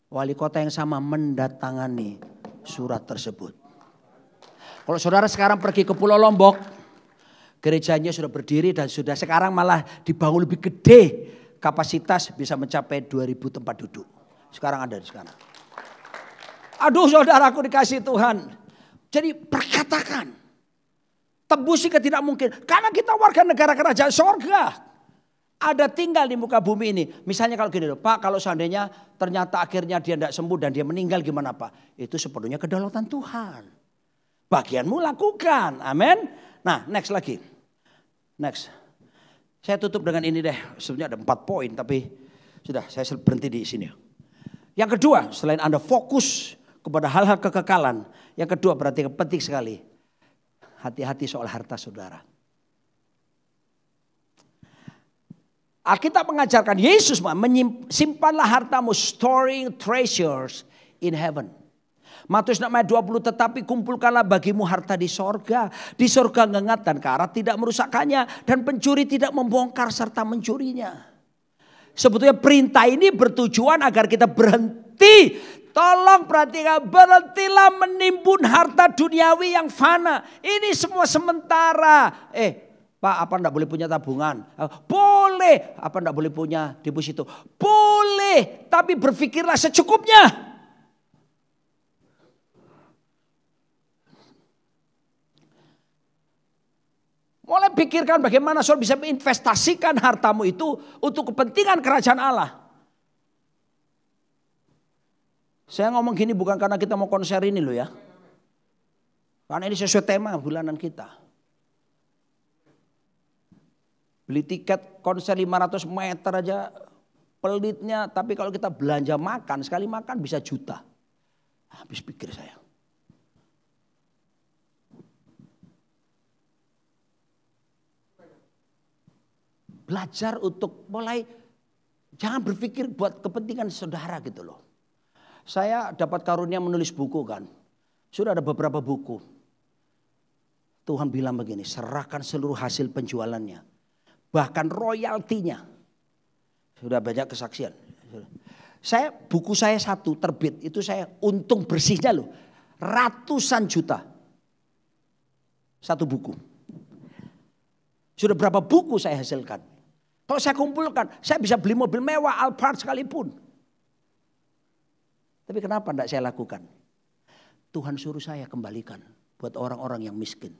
[SPEAKER 1] Wali kota yang sama mendatangani surat tersebut. Kalau saudara sekarang pergi ke Pulau Lombok. Gerejanya sudah berdiri dan sudah sekarang malah dibangun lebih gede. Kapasitas bisa mencapai 2.000 tempat duduk. Sekarang ada di sana. Aduh saudaraku dikasih Tuhan. Jadi perkatakan. Tembusi ketidakmungkin. Karena kita warga negara kerajaan sorga. Ada tinggal di muka bumi ini. Misalnya kalau gini loh. Pak kalau seandainya ternyata akhirnya dia tidak sembuh dan dia meninggal gimana Pak? Itu sepenuhnya kedaulatan Tuhan. Bagianmu lakukan. Amin. Nah, next lagi. Next. Saya tutup dengan ini deh. Sebenarnya ada 4 poin tapi sudah saya berhenti di sini. Yang kedua, selain Anda fokus kepada hal-hal kekekalan. Yang kedua berarti penting sekali. Hati-hati soal harta saudara. Alkitab mengajarkan Yesus simpanlah hartamu, storing treasures in heaven. Matius 6 ayat 20, tetapi kumpulkanlah bagimu harta di sorga. Di sorga ngengat dan karat tidak merusakkannya. Dan pencuri tidak membongkar serta mencurinya. Sebetulnya perintah ini bertujuan agar kita berhenti. Tolong perhatikan, berhentilah menimbun harta duniawi yang fana. Ini semua sementara. Pak, apa enggak boleh punya tabungan? Boleh. Apa enggak boleh punya deposito? Boleh. Tapi berpikirlah secukupnya. Mulai pikirkan bagaimana saudara bisa menginvestasikan hartamu itu untuk kepentingan kerajaan Allah. Saya ngomong gini bukan karena kita mau konser ini loh ya. Karena ini sesuai tema bulanan kita. Beli tiket konser 500 meter aja pelitnya. Tapi kalau kita belanja makan, sekali makan bisa juta. Habis pikir saya. Belajar untuk mulai jangan berpikir buat kepentingan saudara gitu loh. Saya dapat karunia menulis buku kan. Sudah ada beberapa buku. Tuhan bilang begini, serahkan seluruh hasil penjualannya. Bahkan royaltinya. Sudah banyak kesaksian. Buku saya satu terbit itu saya untung bersihnya loh. Ratusan juta. Satu buku. Sudah berapa buku saya hasilkan. Kalau saya kumpulkan, saya bisa beli mobil mewah, Alphard sekalipun. Tapi kenapa tidak saya lakukan? Tuhan suruh saya kembalikan buat orang-orang yang miskin.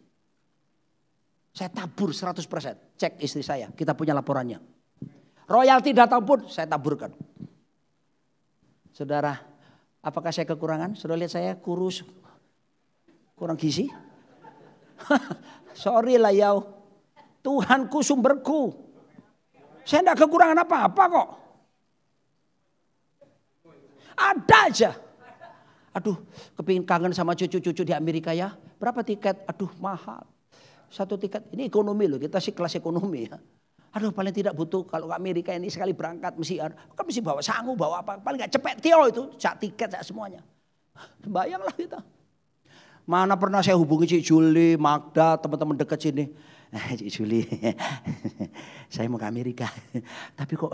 [SPEAKER 1] Saya tabur 100%. Cek istri saya, kita punya laporannya. Royalti datang pun saya taburkan. Saudara, apakah saya kekurangan? Saudara lihat saya kurus, kurang gizi? Sorry lah ya. Tuhanku sumberku. Saya tidak kekurangan apa-apa kok. Ada aja. Aduh, kepingin kangen sama cucu-cucu di Amerika ya. Berapa tiket? Aduh, mahal. Satu tiket, ini ekonomi loh, kita sih kelas ekonomi ya. Aduh, paling tidak butuh kalau ke Amerika ini sekali berangkat mesti bawa sangu, bawa apa. Paling gak cepet tio itu, tiket semuanya. Bayanglah kita. Mana pernah saya hubungi Cik Juli, Magda, teman-teman dekat sini. Cik Juli, saya mau ke Amerika. Tapi kok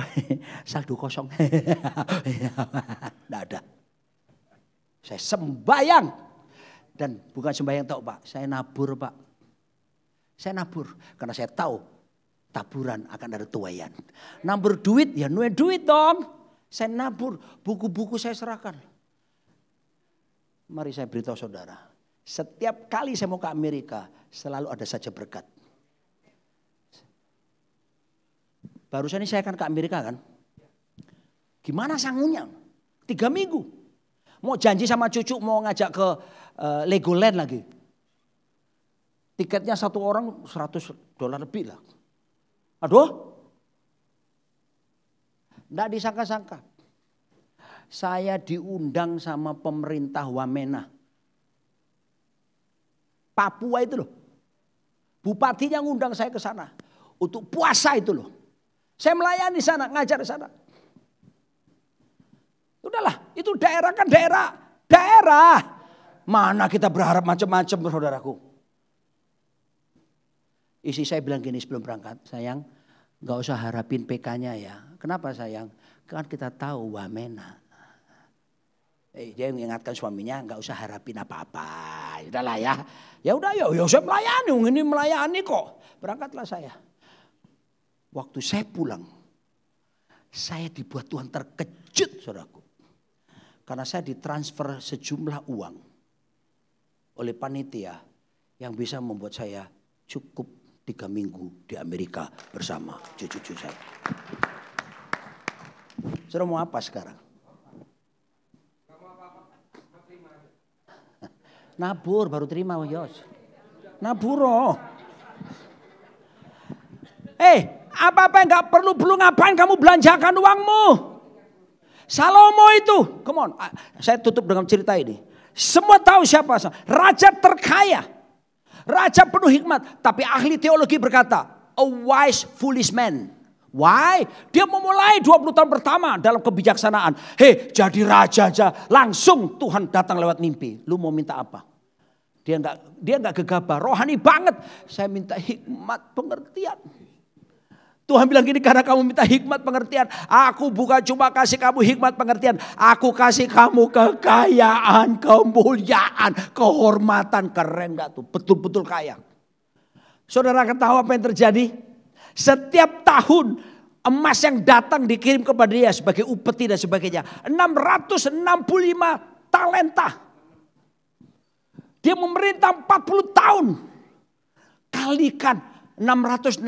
[SPEAKER 1] saldo kosong. Tidak ada. Saya sembayang. Dan bukan sembayang tahu Pak, saya nabur Pak. Saya nabur karena saya tahu taburan akan ada tuayan. Nabur duit ya nuai duit dong. Saya nabur, buku-buku saya serahkan. Mari saya beritahu saudara. Setiap kali saya mau ke Amerika selalu ada saja berkat. Barusan ini saya akan ke Amerika kan. Gimana sangunya? 3 minggu. Mau janji sama cucu mau ngajak ke Legoland lagi. Tiketnya satu orang $100 lebih lah. Aduh. Nggak disangka-sangka. Saya diundang sama pemerintah Wamena. Papua itu loh. Bupatinya ngundang saya ke sana. Untuk puasa itu loh. Saya melayani sana, ngajar di sana. Udahlah, itu daerah kan daerah. Mana kita berharap macam-macam saudaraku. Istri saya bilang gini sebelum berangkat, sayang gak usah harapin PK-nya ya. Kenapa sayang? Kan kita tahu Wamena. Dia mengingatkan suaminya gak usah harapin apa-apa. Udahlah ya. Ya udah ya saya melayani, ini melayani kok. Berangkatlah saya. Waktu saya pulang, saya dibuat Tuhan terkejut saudaraku. Karena saya ditransfer sejumlah uang oleh panitia yang bisa membuat saya cukup 3 minggu di Amerika bersama cucu-cucu saya. Saudara mau apa sekarang? Nabur baru terima Yos. Nabur oh. Apa-apa yang gak perlu ngapain kamu belanjakan uangmu. Salomo itu, come on, saya tutup dengan cerita ini. Semua tahu siapa, raja terkaya, raja penuh hikmat. Tapi ahli teologi berkata, a wise foolish man. Why? Dia memulai 20 tahun pertama dalam kebijaksanaan. Jadi raja aja, langsung Tuhan datang lewat mimpi. Lu mau minta apa? Dia nggak gegabah, rohani banget. Saya minta hikmat pengertian. Tuhan bilang gini, karena kamu minta hikmat pengertian, aku bukan cuma kasih kamu hikmat pengertian, aku kasih kamu kekayaan, kemuliaan, kehormatan. Keren gak tuh? Betul-betul kaya. Saudara akan tahu apa yang terjadi? Setiap tahun emas yang datang dikirim kepada dia sebagai upeti dan sebagainya. 665 talenta. Dia memerintah 40 tahun. Kalikan 666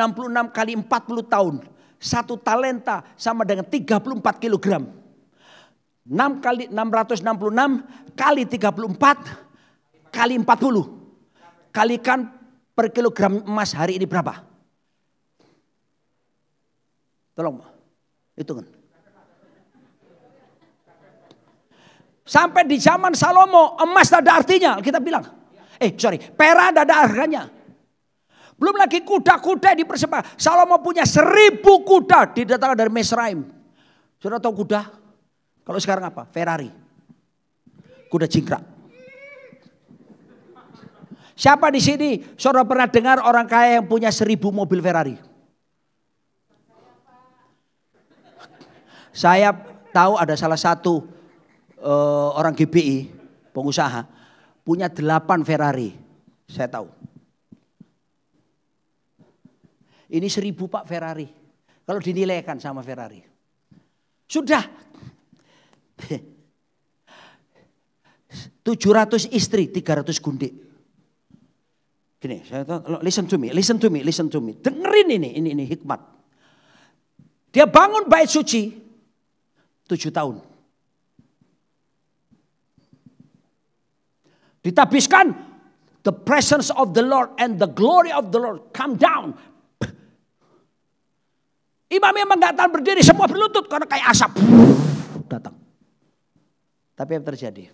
[SPEAKER 1] kali 40 tahun. 1 talenta sama dengan 34 kilogram. 6 kali 666 kali 34 kali 40. Kalikan per kilogram emas hari ini berapa? Tolong hitungan. Sampai di zaman Salomo emas tak ada artinya, kita bilang. Perak tak ada harganya. Belum lagi kuda-kuda dipersembahkan. Salomo punya 1000 kuda didatangkan dari Mesraim. Saudara tahu kuda? Kalau sekarang apa? Ferrari. Kuda jingkrak. Siapa di sini saudara pernah dengar orang kaya yang punya 1000 mobil Ferrari? Saya tahu ada salah satu orang GBI, pengusaha, punya 8 Ferrari. Saya tahu. Ini 1000 Pak Ferrari. Kalau dinilaikan sama Ferrari. Sudah. 700 istri, 300 gundik. Gini, listen to me. Dengerin ini hikmat. Dia bangun bait suci 7 tahun. Ditabiskan the presence of the Lord and the glory of the Lord come down. Imam memang gak tahan berdiri, semua berlutut karena kayak asap datang. Tapi apa terjadi?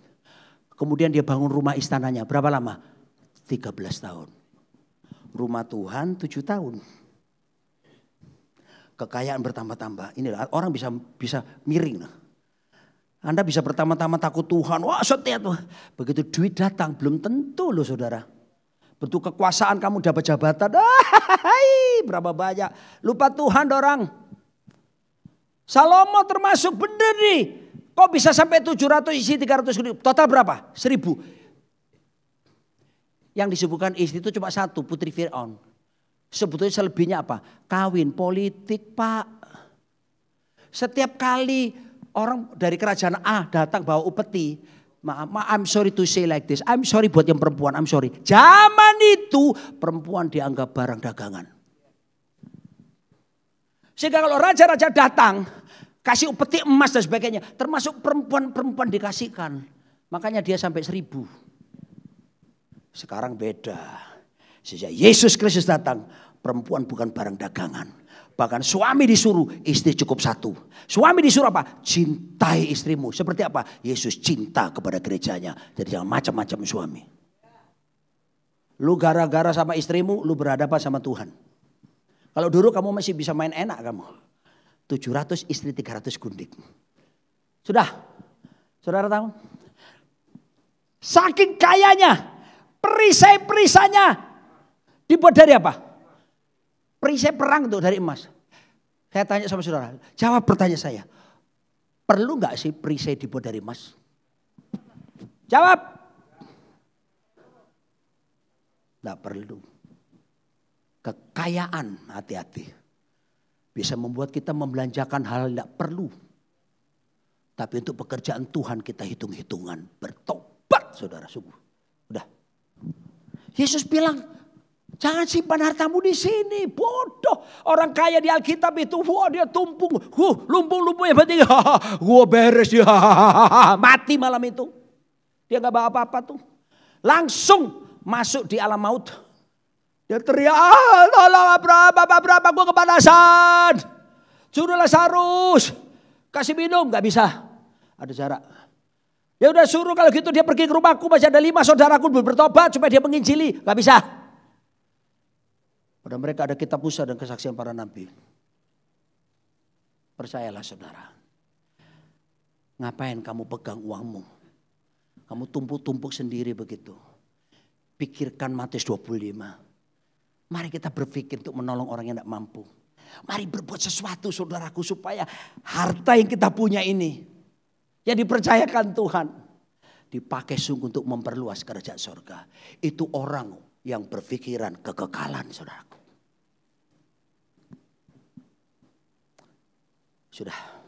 [SPEAKER 1] Kemudian dia bangun rumah istananya. Berapa lama? 13 tahun. Rumah Tuhan 7 tahun. Kekayaan bertambah-tambah. Ini orang bisa miring. Anda bisa pertama-tama takut Tuhan. Wah setia tuh. Begitu duit datang belum tentu loh saudara. Bentuk kekuasaan kamu dapat jabatan. Berapa banyak. Lupa Tuhan orang. Salomo termasuk bener nih. Kok bisa sampai 700 isi 300 ribu. Total berapa? 1000. Yang disebutkan istri itu cuma 1. Putri Fir'aun. Sebetulnya selebihnya apa? Kawin politik Pak. Setiap kali orang dari kerajaan A datang bawa upeti. I'm sorry to say like this. I'm sorry buat yang perempuan. I'm sorry. Zaman itu perempuan dianggap barang dagangan. Sehingga kalau raja-raja datang. Kasih upeti emas dan sebagainya. Termasuk perempuan-perempuan dikasihkan. Makanya dia sampai 1000. Sekarang beda. Sejak Yesus Kristus datang. Perempuan bukan barang dagangan. Bahkan suami disuruh istri cukup 1. Suami disuruh apa? Cintai istrimu. Seperti apa? Yesus cinta kepada gerejanya. Jadi jangan macam-macam suami. Lu gara-gara sama istrimu, lu berhadapan sama Tuhan. Kalau dulu kamu masih bisa main enak kamu. 700 istri 300 gundik. Sudah? Saudara tahu? Saking kayanya. Perisai-perisainya. Dibuat dari apa? Perisai perang tuh dari emas. Saya tanya sama saudara. Jawab pertanyaan saya. Perlu gak sih perisai dibuat dari emas? Jawab. Gak perlu. Kekayaan hati-hati. Bisa membuat kita membelanjakan hal yang tidak perlu. Tapi untuk pekerjaan Tuhan kita hitung-hitungan. Bertobat saudara sungguh. Udah. Yesus bilang, jangan simpan hartamu di sini. Bodoh. Orang kaya di Alkitab itu, wah dia tumpung. Lumpung-lumpungnya berarti, gua beres dia. Mati malam itu. Dia gak bawa apa-apa tuh. Langsung masuk di alam maut. Dia teriak, tolong Abraham, aku kepanasan. Suruh Lazarus, kasih minum, gak bisa. Ada jarak. Ya udah suruh kalau gitu dia pergi ke rumahku, masih ada 5 saudaraku bertobat supaya dia menginjili, gak bisa. Pada mereka ada kitab Musa dan kesaksian para nabi. Percayalah saudara. Ngapain kamu pegang uangmu? Kamu tumpuk-tumpuk sendiri begitu. Pikirkan Matius 25. Mari kita berpikir untuk menolong orang yang tidak mampu. Mari berbuat sesuatu saudaraku supaya harta yang kita punya ini. Yang dipercayakan Tuhan. Dipakai sungguh untuk memperluas kerajaan surga. Itu orang yang berpikiran kekekalan saudaraku. Sudah.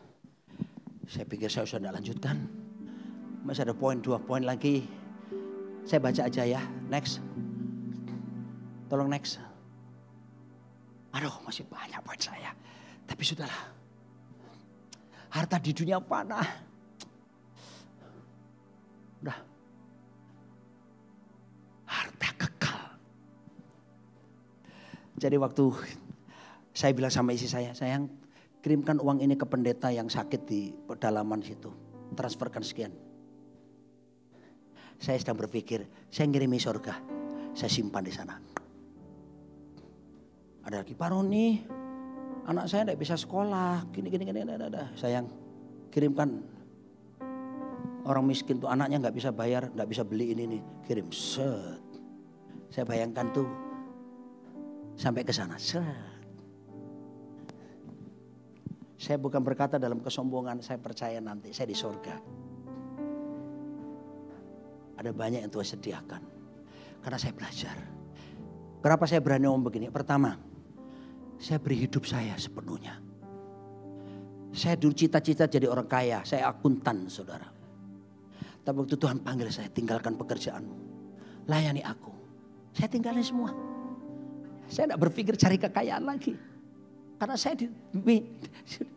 [SPEAKER 1] Saya pikir saya sudah tidak lanjutkan. Masih ada 2 poin lagi. Saya baca aja ya. Next. Tolong next. Aduh masih banyak poin saya. Tapi sudahlah. Harta di dunia panah. Udah. Harta kekal. Jadi waktu saya bilang sama istri saya, sayang kirimkan uang ini ke pendeta yang sakit di pedalaman situ. Transferkan sekian. Saya sedang berpikir, saya ngirimi surga. Saya simpan di sana. Ada lagi, Pak Roni, anak saya tidak bisa sekolah. Gini. Sayang, kirimkan. Orang miskin tuh anaknya nggak bisa bayar, nggak bisa beli ini nih. Kirim, set. Saya bayangkan tuh sampai ke sana, set. Saya bukan berkata dalam kesombongan, saya percaya nanti saya di surga. Ada banyak yang Tuhan sediakan. Karena saya belajar. Kenapa saya berani ngomong begini? Pertama, saya beri hidup saya sepenuhnya. Saya dulu cita-cita jadi orang kaya, saya akuntan saudara. Tapi waktu Tuhan panggil saya, tinggalkan pekerjaanmu. Layani aku. Saya tinggalin semua. Saya tidak berpikir cari kekayaan lagi. Karena saya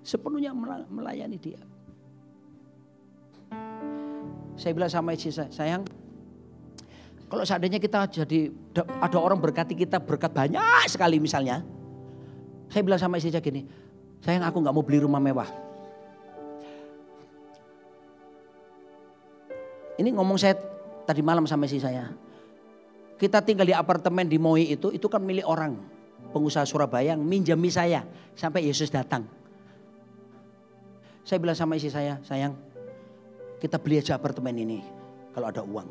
[SPEAKER 1] sepenuhnya melayani dia. Saya bilang sama istri saya, sayang, kalau seandainya kita jadi ada orang berkati kita berkat banyak sekali misalnya. Saya bilang sama istri saya gini, sayang aku gak mau beli rumah mewah. Ini ngomong saya tadi malam sama istri saya. Kita tinggal di apartemen di Moi itu kan milik orang. Pengusaha Surabaya yang minjami saya sampai Yesus datang. Saya bilang sama istri saya, sayang kita beli aja apartemen ini kalau ada uang.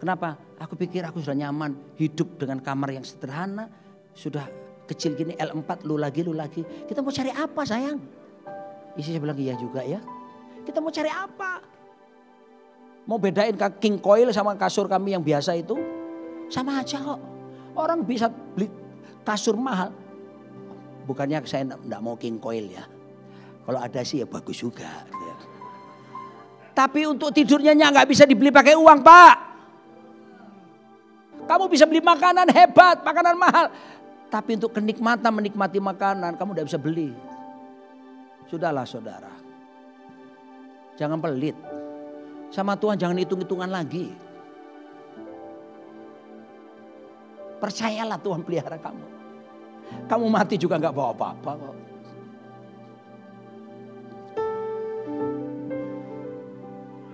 [SPEAKER 1] Kenapa? Aku pikir aku sudah nyaman hidup dengan kamar yang sederhana. Sudah kecil gini L4 lu lagi. Kita mau cari apa sayang? Istri saya bilang iya juga ya. Kita mau cari apa? Mau bedain king coil sama kasur kami yang biasa itu? Sama aja kok. Orang bisa beli kasur mahal. Bukannya saya enggak mau king coil ya. Kalau ada sih ya bagus juga. Ya. Tapi untuk tidurnya nggak bisa dibeli pakai uang Pak. Kamu bisa beli makanan hebat, makanan mahal. Tapi untuk kenikmatan menikmati makanan kamu tidak bisa beli. Sudahlah saudara. Jangan pelit. Sama Tuhan jangan hitung-hitungan lagi. Percayalah Tuhan pelihara kamu. Kamu mati juga nggak bawa apa-apa kok.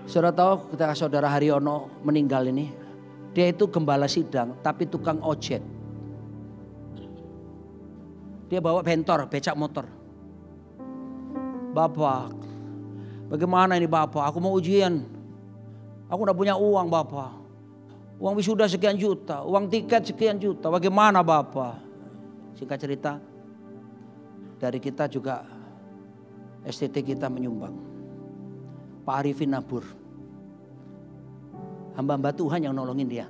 [SPEAKER 1] Saudara tahu ketika saudara Haryono meninggal ini. Dia itu gembala sidang tapi tukang ojek. Dia bawa bentor, becak motor. Bapak, bagaimana ini Bapak? Aku mau ujian. Aku udah punya uang Bapak. Uang wisuda sekian juta, uang tiket sekian juta. Bagaimana Bapak? Singkat cerita, dari kita juga STT kita menyumbang. Pak Arifin nabur. Hamba-hamba Tuhan yang nolongin dia.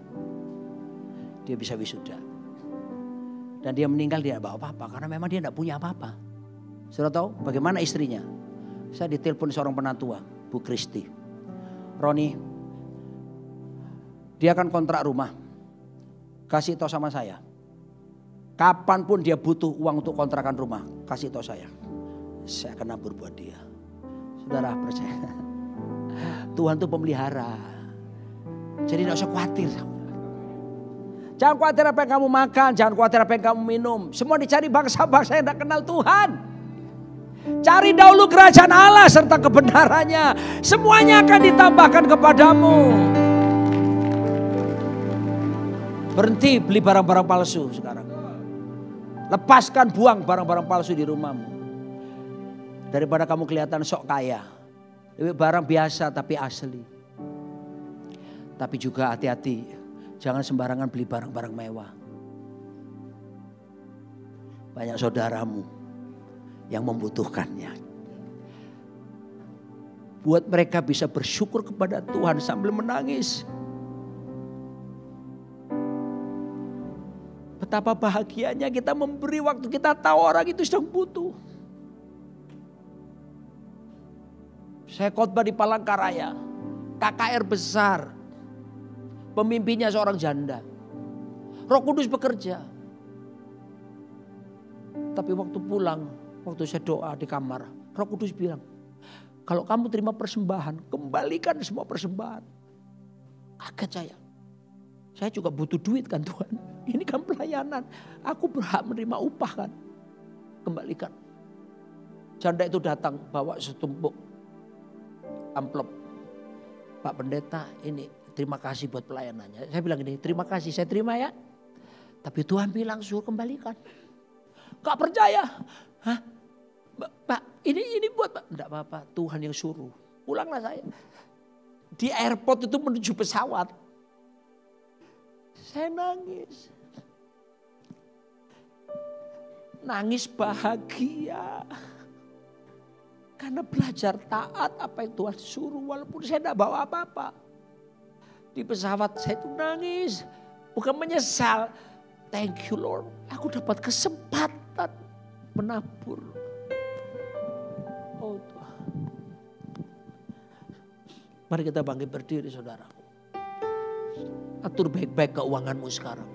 [SPEAKER 1] Dia bisa wisuda. Dan dia meninggal dia tidak bawa apa-apa. Karena memang dia tidak punya apa-apa. Saudara tahu bagaimana istrinya? Saya ditelepon seorang penatua, Bu Kristi. Roni, dia akan kontrak rumah. Kasih tahu sama saya. Kapanpun dia butuh uang untuk kontrakan rumah, kasih tahu saya. Saya akan nabur buat dia. Saudara percaya. Tuhan itu pemelihara. Jadi tidak usah khawatir. Jangan khawatir apa yang kamu makan, jangan khawatir apa yang kamu minum. Semua dicari bangsa-bangsa yang tidak kenal Tuhan. Cari dahulu kerajaan Allah serta kebenarannya. Semuanya akan ditambahkan kepadamu. Berhenti beli barang-barang palsu sekarang. Lepaskan, buang barang-barang palsu di rumahmu. Daripada kamu kelihatan sok kaya. Lebih barang biasa tapi asli. Tapi juga hati-hati. Jangan sembarangan beli barang-barang mewah. Banyak saudaramu yang membutuhkannya. Buat mereka bisa bersyukur kepada Tuhan sambil menangis. Betapa bahagianya kita memberi waktu kita tahu orang itu sedang butuh. Saya khotbah di Palangkaraya, KKR besar, pemimpinnya seorang janda. Roh Kudus bekerja. Tapi waktu pulang, waktu saya doa di kamar, Roh Kudus bilang, kalau kamu terima persembahan, kembalikan semua persembahan. Kaget saya juga butuh duit kan Tuhan. Ini kan pelayanan, aku berhak menerima upah kan. Kembalikan. Janda itu datang bawa setumpuk amplop. Pak Pendeta, ini terima kasih buat pelayanannya. Saya bilang ini, terima kasih, saya terima ya. Tapi Tuhan bilang suruh kembalikan. Gak percaya. Hah? Pak, ini buat Pak. Enggak apa-apa, Tuhan yang suruh. Pulanglah saya. Di airport itu menuju pesawat. Saya nangis. Nangis bahagia. Karena belajar taat apa yang Tuhan suruh. Walaupun saya tidak bawa apa-apa. Di pesawat saya itu nangis. Bukan menyesal. Thank you Lord. Aku dapat kesempatan menabur. Oh Tuhan. Mari kita bangkit berdiri saudaraku. Atur baik-baik keuanganmu sekarang.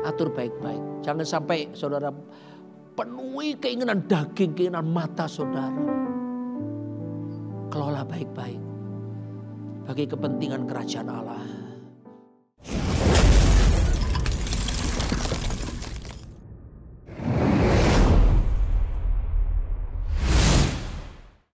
[SPEAKER 1] Atur baik-baik. Jangan sampai saudara penuhi keinginan daging, keinginan mata saudara. Kelola baik-baik. Bagi kepentingan kerajaan Allah.